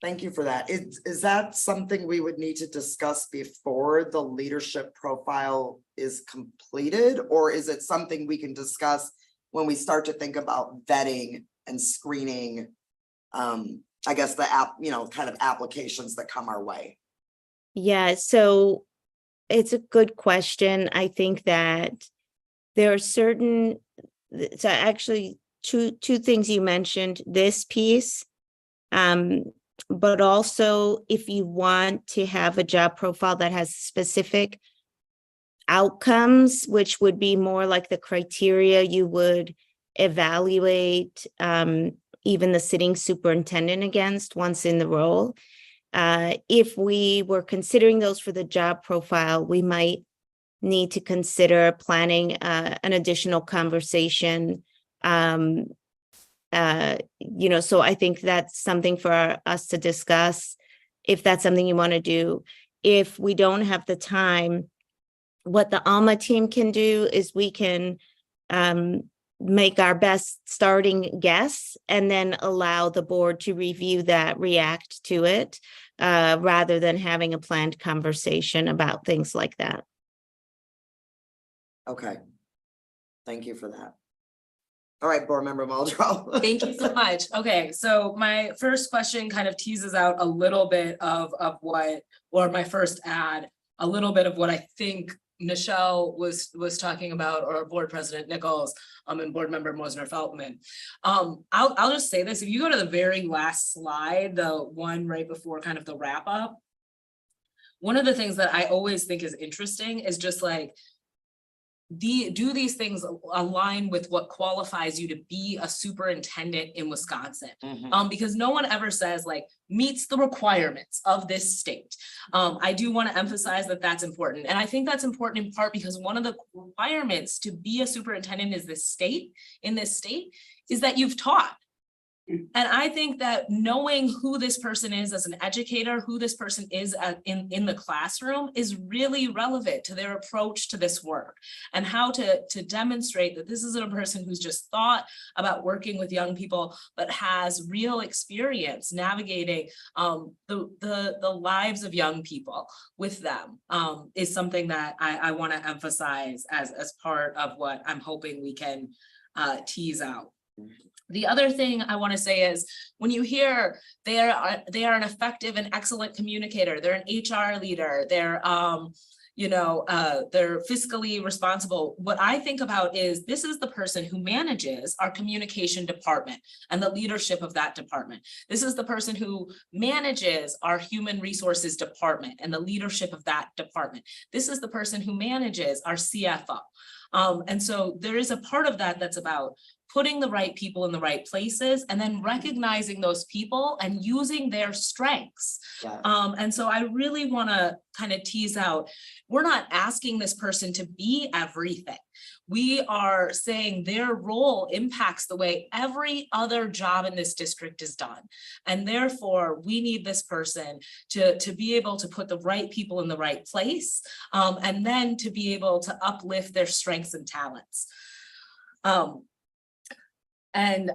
Thank you for that. Is that something we would need to discuss before the leadership profile is completed? Or is it something we can discuss when we start to think about vetting and screening, I guess kind of applications that come our way? Yeah, so it's a good question. I think that there are certain, so actually two things you mentioned, this piece, but also if you want to have a job profile that has specific outcomes, which would be more like the criteria you would evaluate even the sitting superintendent against once in the role. If we were considering those for the job profile, we might need to consider planning an additional conversation. So I think that's something for us to discuss, if that's something you want to do. If we don't have the time, what the ALMA team can do is we can make our best starting guess and then allow the board to review that, react to it, rather than having a planned conversation about things like that. Okay. Thank you for that. All right, Board Member Muldrow. Thank you so much. Okay, so my first question kind of teases out a little bit of what, or my first ad, a little bit of what I think Nichelle was talking about, or Board President Nichols, and Board Member Mosner-Feltman. I'll just say this: if you go to the very last slide, the one right before kind of the wrap up, one of the things that I always think is interesting is just like, do these things align with what qualifies you to be a superintendent in Wisconsin? Because no one ever says like meets the requirements of this state. I do want to emphasize that that's important. And I think that's important in part because one of the requirements to be a superintendent in this state is that you've taught. And I think that knowing who this person is as an educator, who this person is in the classroom is really relevant to their approach to this work, and how to demonstrate that this isn't a person who's just thought about working with young people, but has real experience navigating the lives of young people with them, is something that I want to emphasize as part of what I'm hoping we can tease out. The other thing I want to say is when you hear they are an effective and excellent communicator, they're an HR leader, they're fiscally responsible. What I think about is this is the person who manages our communication department and the leadership of that department. This is the person who manages our human resources department and the leadership of that department. This is the person who manages our CFO. And so there is a part of that that's about putting the right people in the right places and then recognizing those people and using their strengths. Yeah. And so I really want to kind of tease out, we're not asking this person to be everything. We are saying their role impacts the way every other job in this district is done. And therefore, we need this person to be able to put the right people in the right place, and then to be able to uplift their strengths and talents. And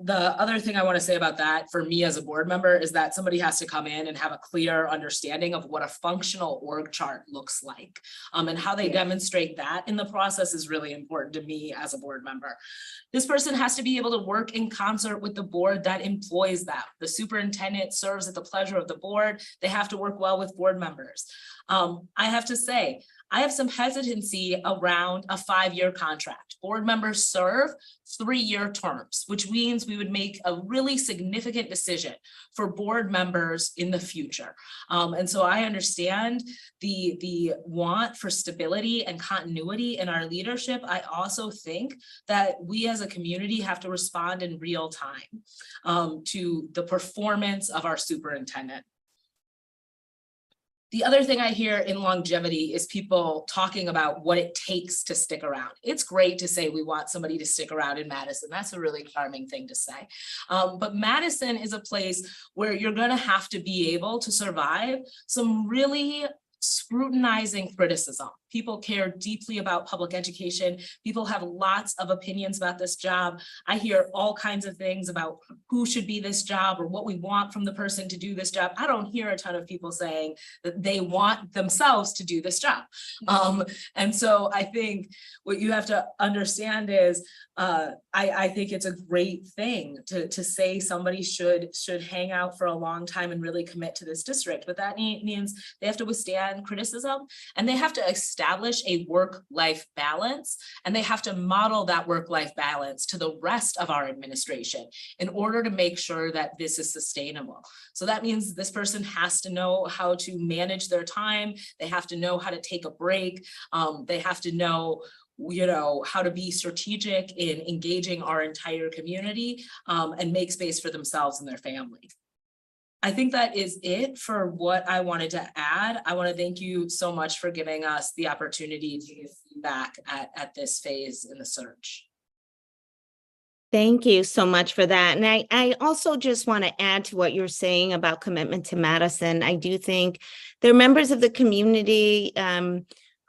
the other thing I want to say about that for me as a board member is that somebody has to come in and have a clear understanding of what a functional org chart looks like, and how they demonstrate that in the process is really important to me as a board member. This person has to be able to work in concert with the board that employs them. The superintendent serves at the pleasure of the board. They have to work well with board members. I have to say, I have some hesitancy around a 5-year contract. Board members serve 3-year terms, which means we would make a really significant decision for board members in the future. And so I understand the want for stability and continuity in our leadership. I also think that we as a community have to respond in real time to the performance of our superintendent. The other thing I hear in longevity is people talking about what it takes to stick around. It's great to say we want somebody to stick around in Madison. That's a really charming thing to say. But Madison is a place where you're going to have to be able to survive some really scrutinizing criticism. People care deeply about public education. People have lots of opinions about this job. I hear all kinds of things about who should be this job or what we want from the person to do this job. I don't hear a ton of people saying that they want themselves to do this job. And so I think what you have to understand is I think it's a great thing to say somebody should hang out for a long time and really commit to this district, but that means they have to withstand criticism and they have to establish a work-life balance, and they have to model that work-life balance to the rest of our administration in order to make sure that this is sustainable. So that means this person has to know how to manage their time. They have to know how to take a break. They have to know how to be strategic in engaging our entire community, and make space for themselves and their family. I think that is it for what I wanted to add. I want to thank you so much for giving us the opportunity to give feedback at this phase in the search. Thank you so much for that. And I also just want to add to what you're saying about commitment to Madison. I do think there are members of the community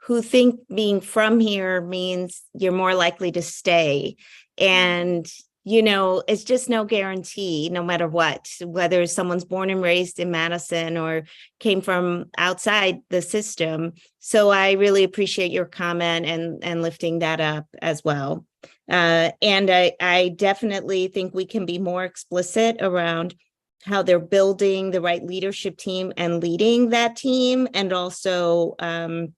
who think being from here means you're more likely to stay. And, it's just no guarantee, no matter what, whether someone's born and raised in Madison or came from outside the system. So I really appreciate your comment and lifting that up as well. And I definitely think we can be more explicit around how they're building the right leadership team and leading that team, and also, the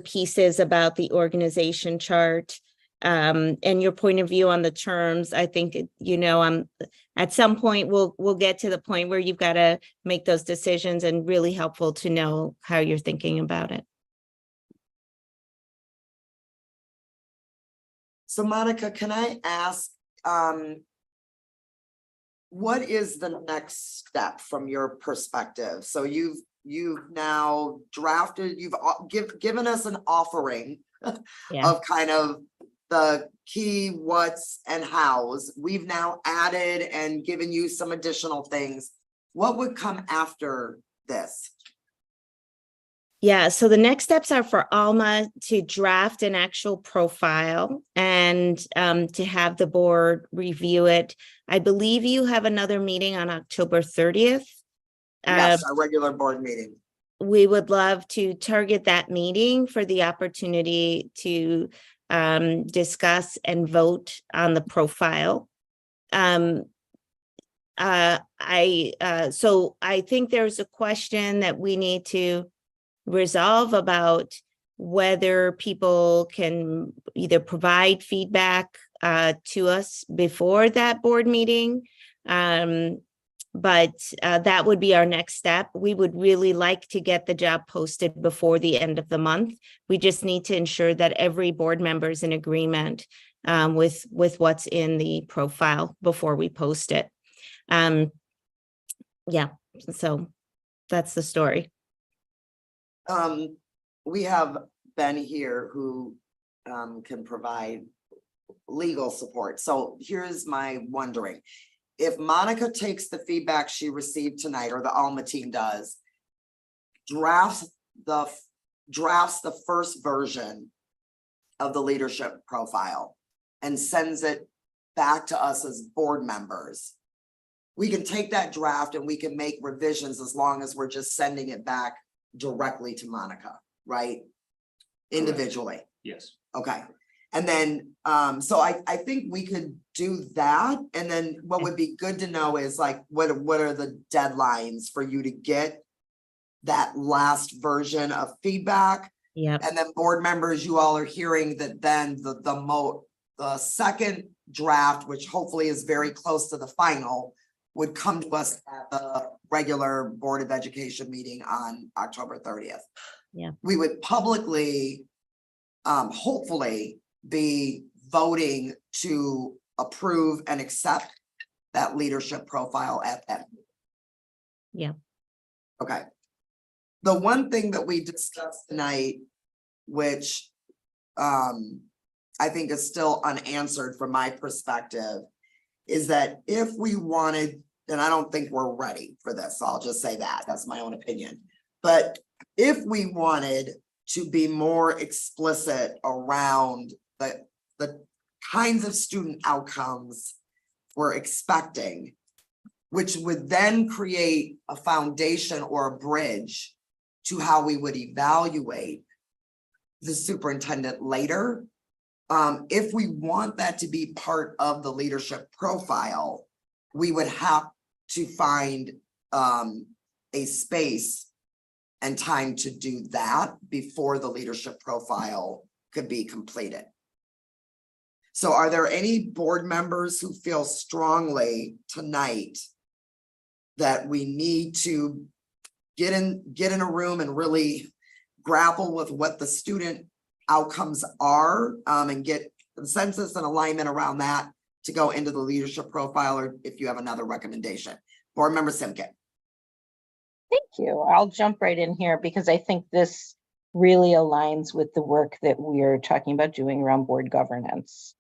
pieces about the organization chart, and your point of view on the terms. I think, at some point we'll get to the point where you've got to make those decisions, and really helpful to know how you're thinking about it. So Monica, can I ask, what is the next step from your perspective? So you've now drafted, you've given us an offering Yeah. of kind of the key what's and hows. We've now added and given you some additional things. What would come after this? Yeah, so the next steps are for Alma to draft an actual profile and to have the board review it. I believe you have another meeting on October 30th. Yes, our regular board meeting. We would love to target that meeting for the opportunity to discuss and vote on the profile. So I think there's a question that we need to resolve about whether people can either provide feedback to us before that board meeting. But that would be our next step. We would really like to get the job posted before the end of the month. We just need to ensure that every board member is in agreement with what's in the profile before we post it. Yeah, so that's the story. We have Ben here who can provide legal support. So here's my wondering. If Monica takes the feedback she received tonight, or the Alma team does, drafts the first version of the leadership profile and sends it back to us as board members, we can take that draft and we can make revisions as long as we're just sending it back directly to Monica, right? Individually. Yes. Okay. And then, so I think we could do that. And then what would be good to know is like, what are the deadlines for you to get that last version of feedback? Yep. And then board members, you all are hearing that then the second draft, which hopefully is very close to the final, would come to us at the regular Board of Education meeting on October 30th. Yeah. We would publicly, hopefully, be voting to approve and accept that leadership profile at that meeting. Yeah. Okay. The one thing that we discussed tonight, which I think is still unanswered from my perspective, is that if we wanted, and I don't think we're ready for this, I'll just say that, that's my own opinion. But if we wanted to be more explicit around the kinds of student outcomes we're expecting, which would then create a foundation or a bridge to how we would evaluate the superintendent later. If we want that to be part of the leadership profile, we would have to find a space and time to do that before the leadership profile could be completed. So are there any board members who feel strongly tonight that we need to get in a room and really grapple with what the student outcomes are, and get consensus and alignment around that to go into the leadership profile, or if you have another recommendation. Board Member Simkin. Thank you. I'll jump right in here because I think this really aligns with the work that we're talking about doing around board governance,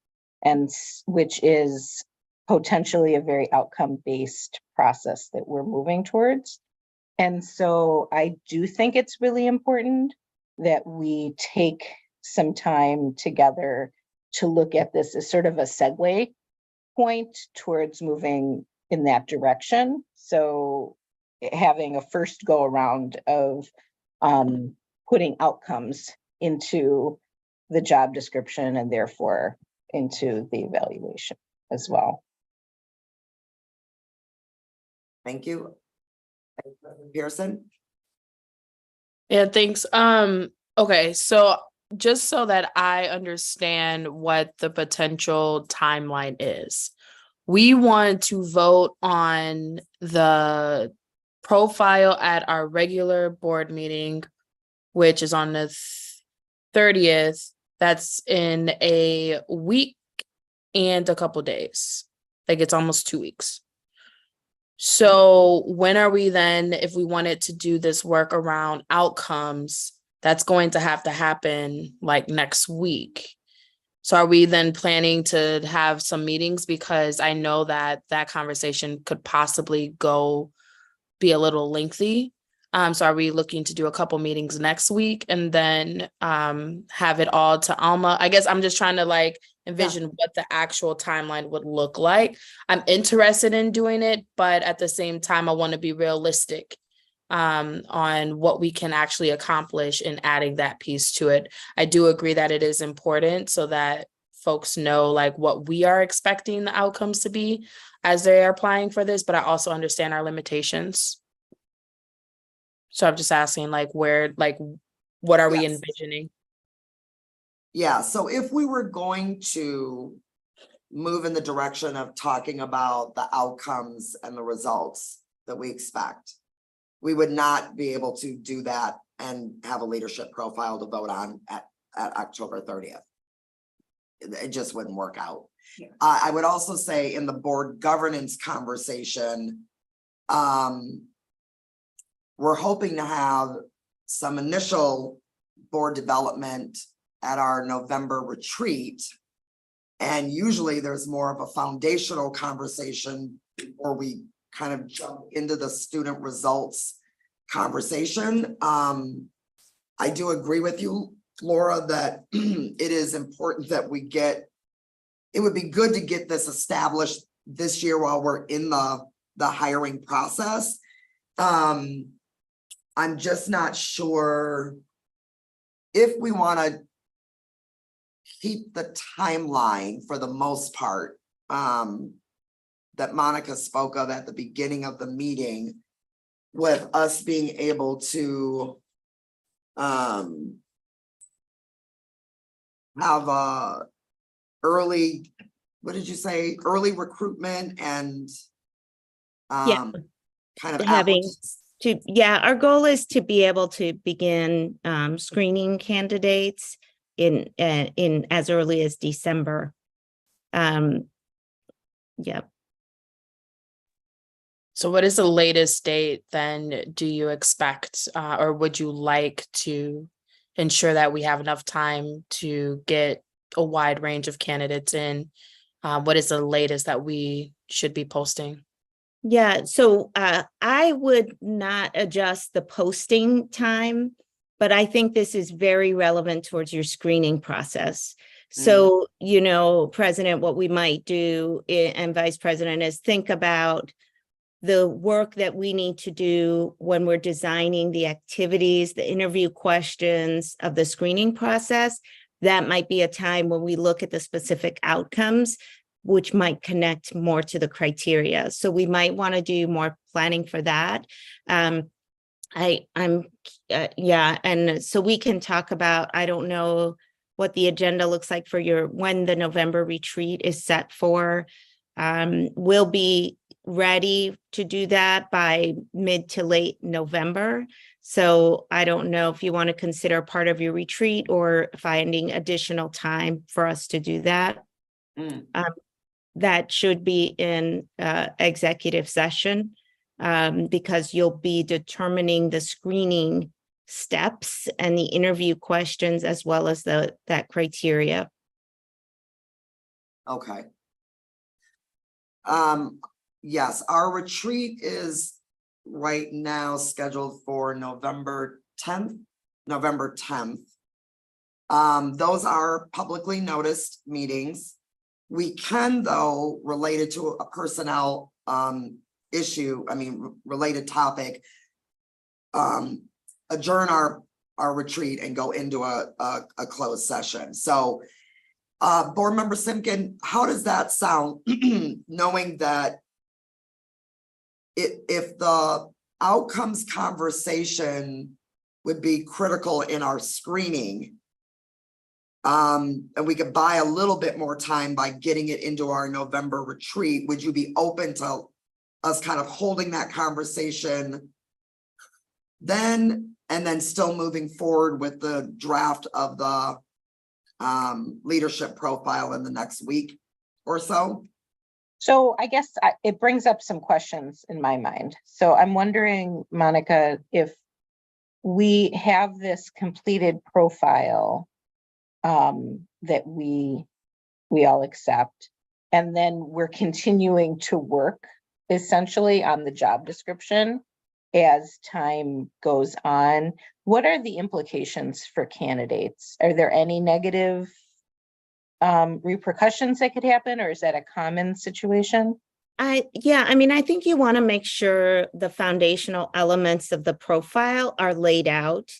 and which is potentially a very outcome-based process that we're moving towards. And so I do think it's really important that we take some time together to look at this as sort of a segue point towards moving in that direction. So having a first go around of putting outcomes into the job description and therefore into the evaluation as well. Thank you. Pearson. Yeah, thanks. Okay, so just so that I understand what the potential timeline is, we want to vote on the profile at our regular board meeting, which is on the 30th. That's in a week and a couple days. Like it's almost 2 weeks. So when are we then, if we wanted to do this work around outcomes, that's going to have to happen like next week. So are we then planning to have some meetings? Because I know that that conversation could possibly be a little lengthy. So are we looking to do a couple meetings next week and then have it all to Alma? I guess I'm just trying to like envision what the actual timeline would look like. I'm interested in doing it, but at the same time, I want to be realistic on what we can actually accomplish in adding that piece to it. I do agree that it is important so that folks know like what we are expecting the outcomes to be as they are applying for this, but I also understand our limitations. So I'm just asking like what are we Yes. envisioning? Yeah, so if we were going to move in the direction of talking about the outcomes and the results that we expect, we would not be able to do that and have a leadership profile to vote on at October 30th. It just wouldn't work out. Yeah. I would also say in the board governance conversation, we're hoping to have some initial board development at our November retreat. And usually there's more of a foundational conversation before we kind of jump into the student results conversation. I do agree with you, Laura, that it is important that it would be good to get this established this year while we're in the hiring process. I'm just not sure if we want to keep the timeline for the most part that Monica spoke of at the beginning of the meeting, with us being able to have a early, what did you say, early recruitment and Yeah. kind of Having our goal is to be able to begin screening candidates in as early as December. So what is the latest date then do you expect or would you like to ensure that we have enough time to get a wide range of candidates in? What is the latest that we should be posting? Yeah, so I would not adjust the posting time, but I think this is very relevant towards your screening process. So, President, what we might do and Vice President is think about the work that we need to do when we're designing the activities, the interview questions of the screening process. That might be a time when we look at the specific outcomes, which might connect more to the criteria. So we might want to do more planning for that. And so we can talk about, I don't know what the agenda looks like for when the November retreat is set for. We'll be ready to do that by mid to late November. So I don't know if you want to consider part of your retreat or finding additional time for us to do that. Mm. That should be in executive session because you'll be determining the screening steps and the interview questions as well as that criteria. Okay. Yes, our retreat is right now scheduled for November 10th. Those are publicly noticed meetings. We can, though, related to a personnel issue, related topic, adjourn our retreat and go into a closed session. So Board Member Simkin, how does that sound? Knowing that if the outcomes conversation would be critical in our screening, and we could buy a little bit more time by getting it into our November retreat, would you be open to us kind of holding that conversation then, and then still moving forward with the draft of the leadership profile in the next week or so? So I guess it brings up some questions in my mind. So I'm wondering, Monica, if we have this completed profile that we all accept, and then we're continuing to work essentially on the job description as time goes on, what are the implications for candidates? Are there any negative repercussions that could happen, or is that a common situation? I think you want to make sure the foundational elements of the profile are laid out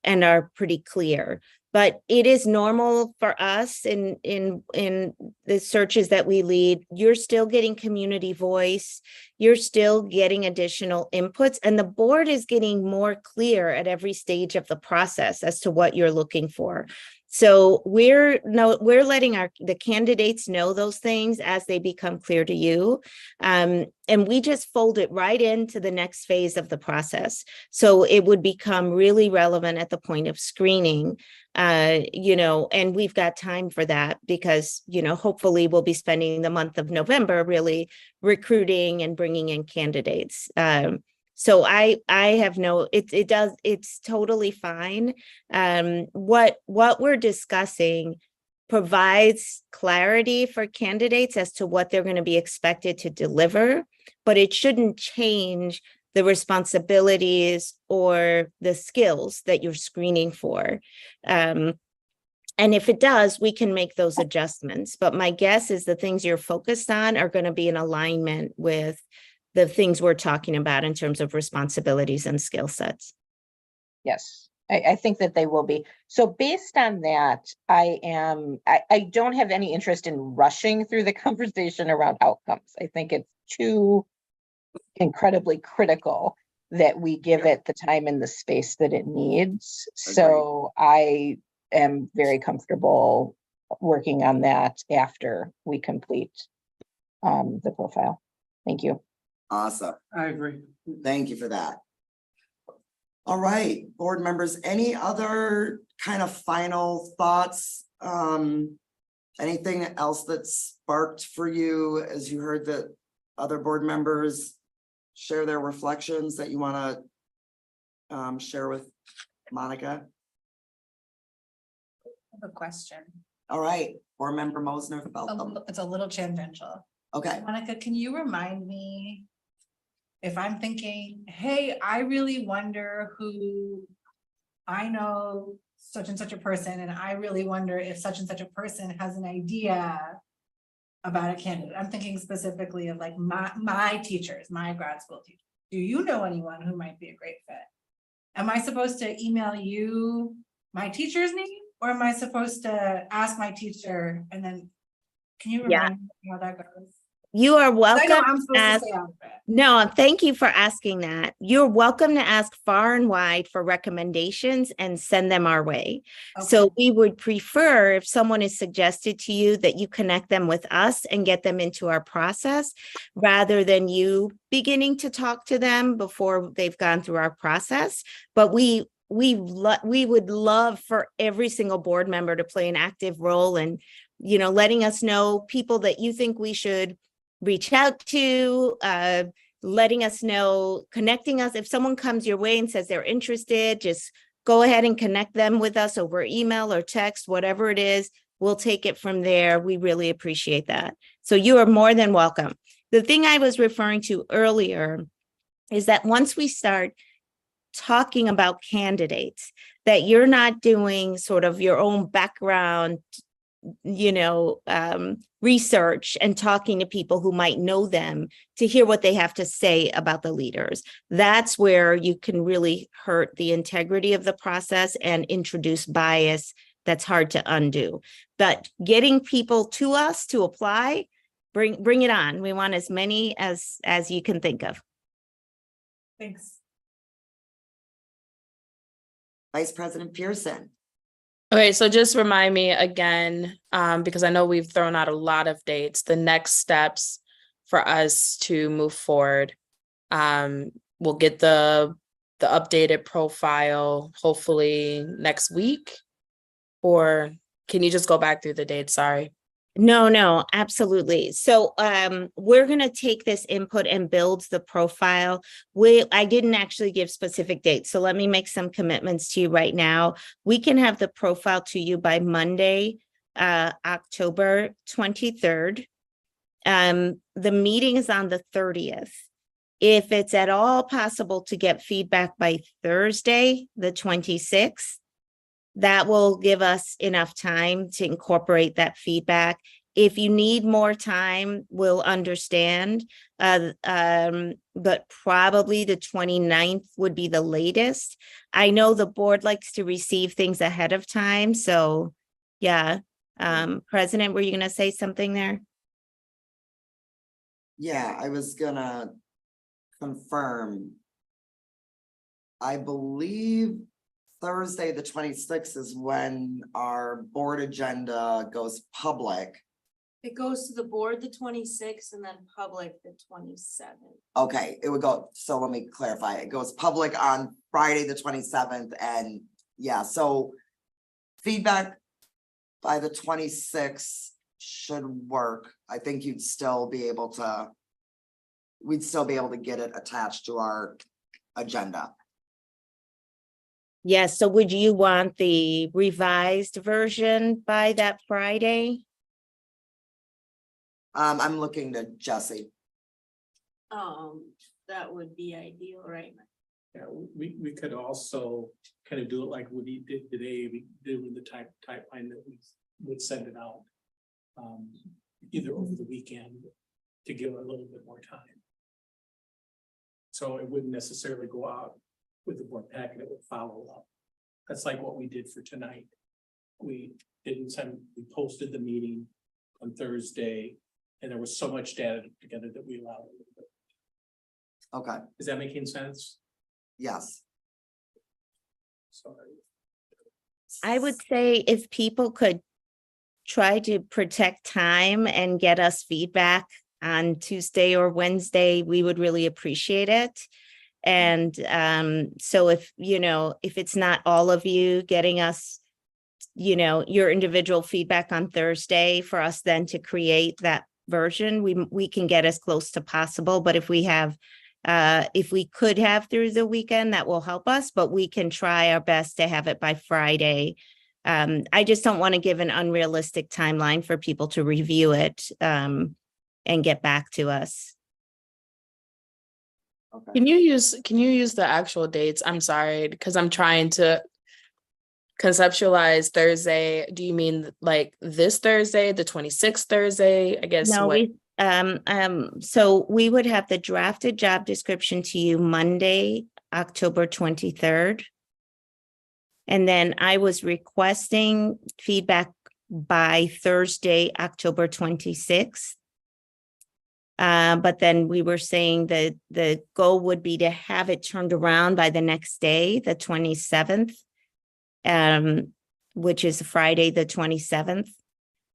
and are pretty clear. But it is normal for us in the searches that we lead. You're still getting community voice. You're still getting additional inputs, and the board is getting more clear at every stage of the process as to what you're looking for. So we're letting the candidates know those things as they become clear to you. And we just fold it right into the next phase of the process. So it would become really relevant at the point of screening, and we've got time for that because, hopefully we'll be spending the month of November really recruiting and bringing in candidates. So I have it's totally fine. What we're discussing provides clarity for candidates as to what they're going to be expected to deliver, but it shouldn't change the responsibilities or the skills that you're screening for. And if it does, we can make those adjustments. But my guess is the things you're focused on are going to be in alignment with the things we're talking about in terms of responsibilities and skill sets. Yes, I think that they will be. So based on that, I don't have any interest in rushing through the conversation around outcomes. I think it's too incredibly critical that we give it the time and the space that it needs. So I am very comfortable working on that after we complete the profile. Thank you. Awesome. I agree. Thank you for that. All right, board members, any other kind of final thoughts? Anything else that sparked for you as you heard that other board members share their reflections that you want to share with Monica? I have a question. All right, board member Mosner, welcome. It's a little tangential. Okay, Monica, can you remind me if I'm thinking, hey, I really wonder who, I know such and such a person, and I really wonder if such and such a person has an idea about a candidate. I'm thinking specifically of like my teachers, my grad school teachers. Do you know anyone who might be a great fit? Am I supposed to email you my teacher's name, or am I supposed to ask my teacher and then, can you remind me how that goes? You are I know welcome. I'm supposed to stay out of it. No, thank you for asking that. You're welcome to ask far and wide for recommendations and send them our way. So Okay. we would prefer if someone is suggested to you that you connect them with us and get them into our process rather than you beginning to talk to them before they've gone through our process. But we would love for every single board member to play an active role in, letting us know people that you think we should reach out to, letting us know, connecting us. If someone comes your way and says they're interested, just go ahead and connect them with us over email or text, whatever it is. We'll take it from there. We really appreciate that. So you are more than welcome. The thing I was referring to earlier is that once we start talking about candidates, that you're not doing sort of your own background research and talking to people who might know them to hear what they have to say about the leaders. That's where you can really hurt the integrity of the process and introduce bias that's hard to undo. But getting people to us to apply, bring it on. We want as many as you can think of. Thanks. Vice President Pearson. Okay, so just remind me again, because I know we've thrown out a lot of dates, the next steps for us to move forward. We'll get the updated profile hopefully next week, or can you just go back through the dates? Sorry. No, absolutely. So we're going to take this input and build the profile. I didn't actually give specific dates, so let me make some commitments to you right now. We can have the profile to you by Monday, October 23rd. The meeting is on the 30th. If it's at all possible to get feedback by Thursday, the 26th, that will give us enough time to incorporate that feedback. If you need more time, we'll understand. But probably the 29th would be the latest. I know the board likes to receive things ahead of time. So yeah. President, were you going to say something there? Yeah, I was gonna confirm. I believe Thursday, the 26th is when our board agenda goes public. It goes to the board the 26th and then public the 27th. Okay, it would go, so let me clarify. It goes public on Friday, the 27th, and yeah, so feedback by the 26th should work. I think we'd still be able to get it attached to our agenda. Yes. So would you want the revised version by that Friday? I'm looking to Jesse. That would be ideal, right? Yeah, we could also kind of do it like what he did today. We did with the timeline that we would send it out. Either over the weekend to give it a little bit more time. So it wouldn't necessarily go out with the board packet, it would follow up. That's like what we did for tonight. We posted the meeting on Thursday, and there was so much data together that we allowed it. Okay, Is that making sense? yes. Sorry. I would say if people could try to protect time and get us feedback on Tuesday or Wednesday, we would really appreciate it. And so if it's not all of you getting us, your individual feedback on Thursday for us then to create that version, we can get as close to possible. But if we could have through the weekend, that will help us, but we can try our best to have it by Friday. I just don't want to give an unrealistic timeline for people to review it and get back to us. Okay. Can you use the actual dates? I'm sorry, because I'm trying to conceptualize Thursday. Do you mean like this Thursday, the 26th Thursday? I guess No, what? So we would have the drafted job description to you Monday, October 23rd. And then I was requesting feedback by Thursday, October 26th. But then we were saying that the goal would be to have it turned around by the next day, the 27th, which is Friday, the 27th.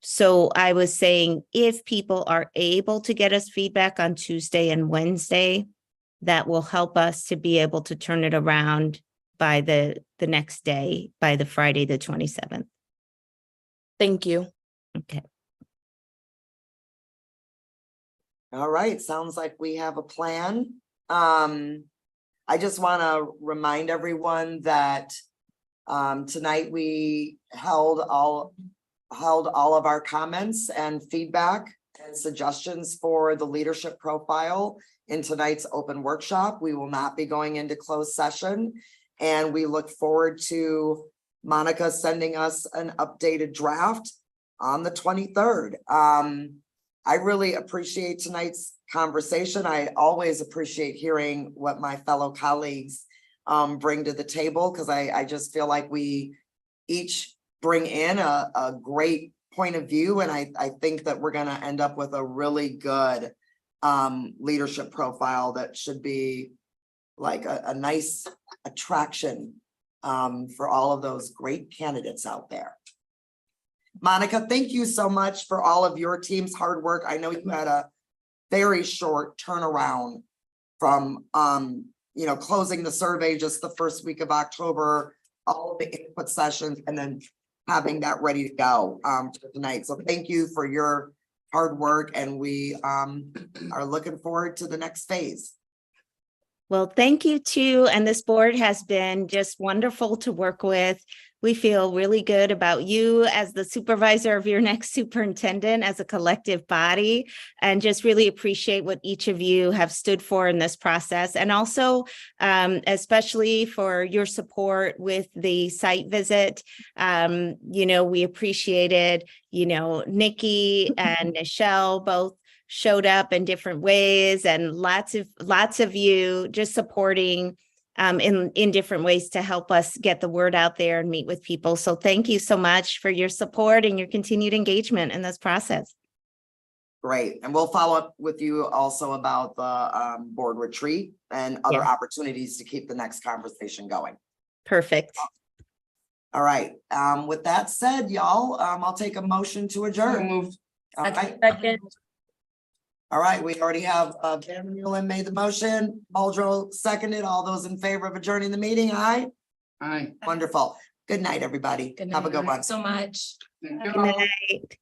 So I was saying, if people are able to get us feedback on Tuesday and Wednesday, that will help us to be able to turn it around by the next day, by the Friday, the 27th. Thank you. Okay. All right, sounds like we have a plan. I just want to remind everyone that tonight we held all of our comments and feedback and suggestions for the leadership profile in tonight's open workshop. We will not be going into closed session, and we look forward to Monica sending us an updated draft on the 23rd. I really appreciate tonight's conversation. I always appreciate hearing what my fellow colleagues bring to the table, because I just feel like we each bring in a great point of view, and I think that we're gonna end up with a really good leadership profile that should be like a nice attraction for all of those great candidates out there. Monica, thank you so much for all of your team's hard work. I know you had a very short turnaround from closing the survey just the first week of October, all of the input sessions, and then having that ready to go tonight. So thank you for your hard work, and we are looking forward to the next phase. Well, thank you too. And this board has been just wonderful to work with. We feel really good about you as the supervisor of your next superintendent as a collective body, and just really appreciate what each of you have stood for in this process. And also, especially for your support with the site visit. We appreciated, Nikki and Nichelle both showed up in different ways, and lots of you just supporting in different ways to help us get the word out there and meet with people. So thank you so much for your support and your continued engagement in this process. Great. And we'll follow up with you also about the board retreat and other opportunities to keep the next conversation going. Perfect. All right. With that said, y'all, I'll take a motion to adjourn. Moved. All right. Second. All right, we already have Van Meulen made the motion, Muldrow seconded. All those in favor of adjourning the meeting, aye? Aye. Wonderful. Good night, everybody. Good Have a good night. one. So much. Thank you Good all. night.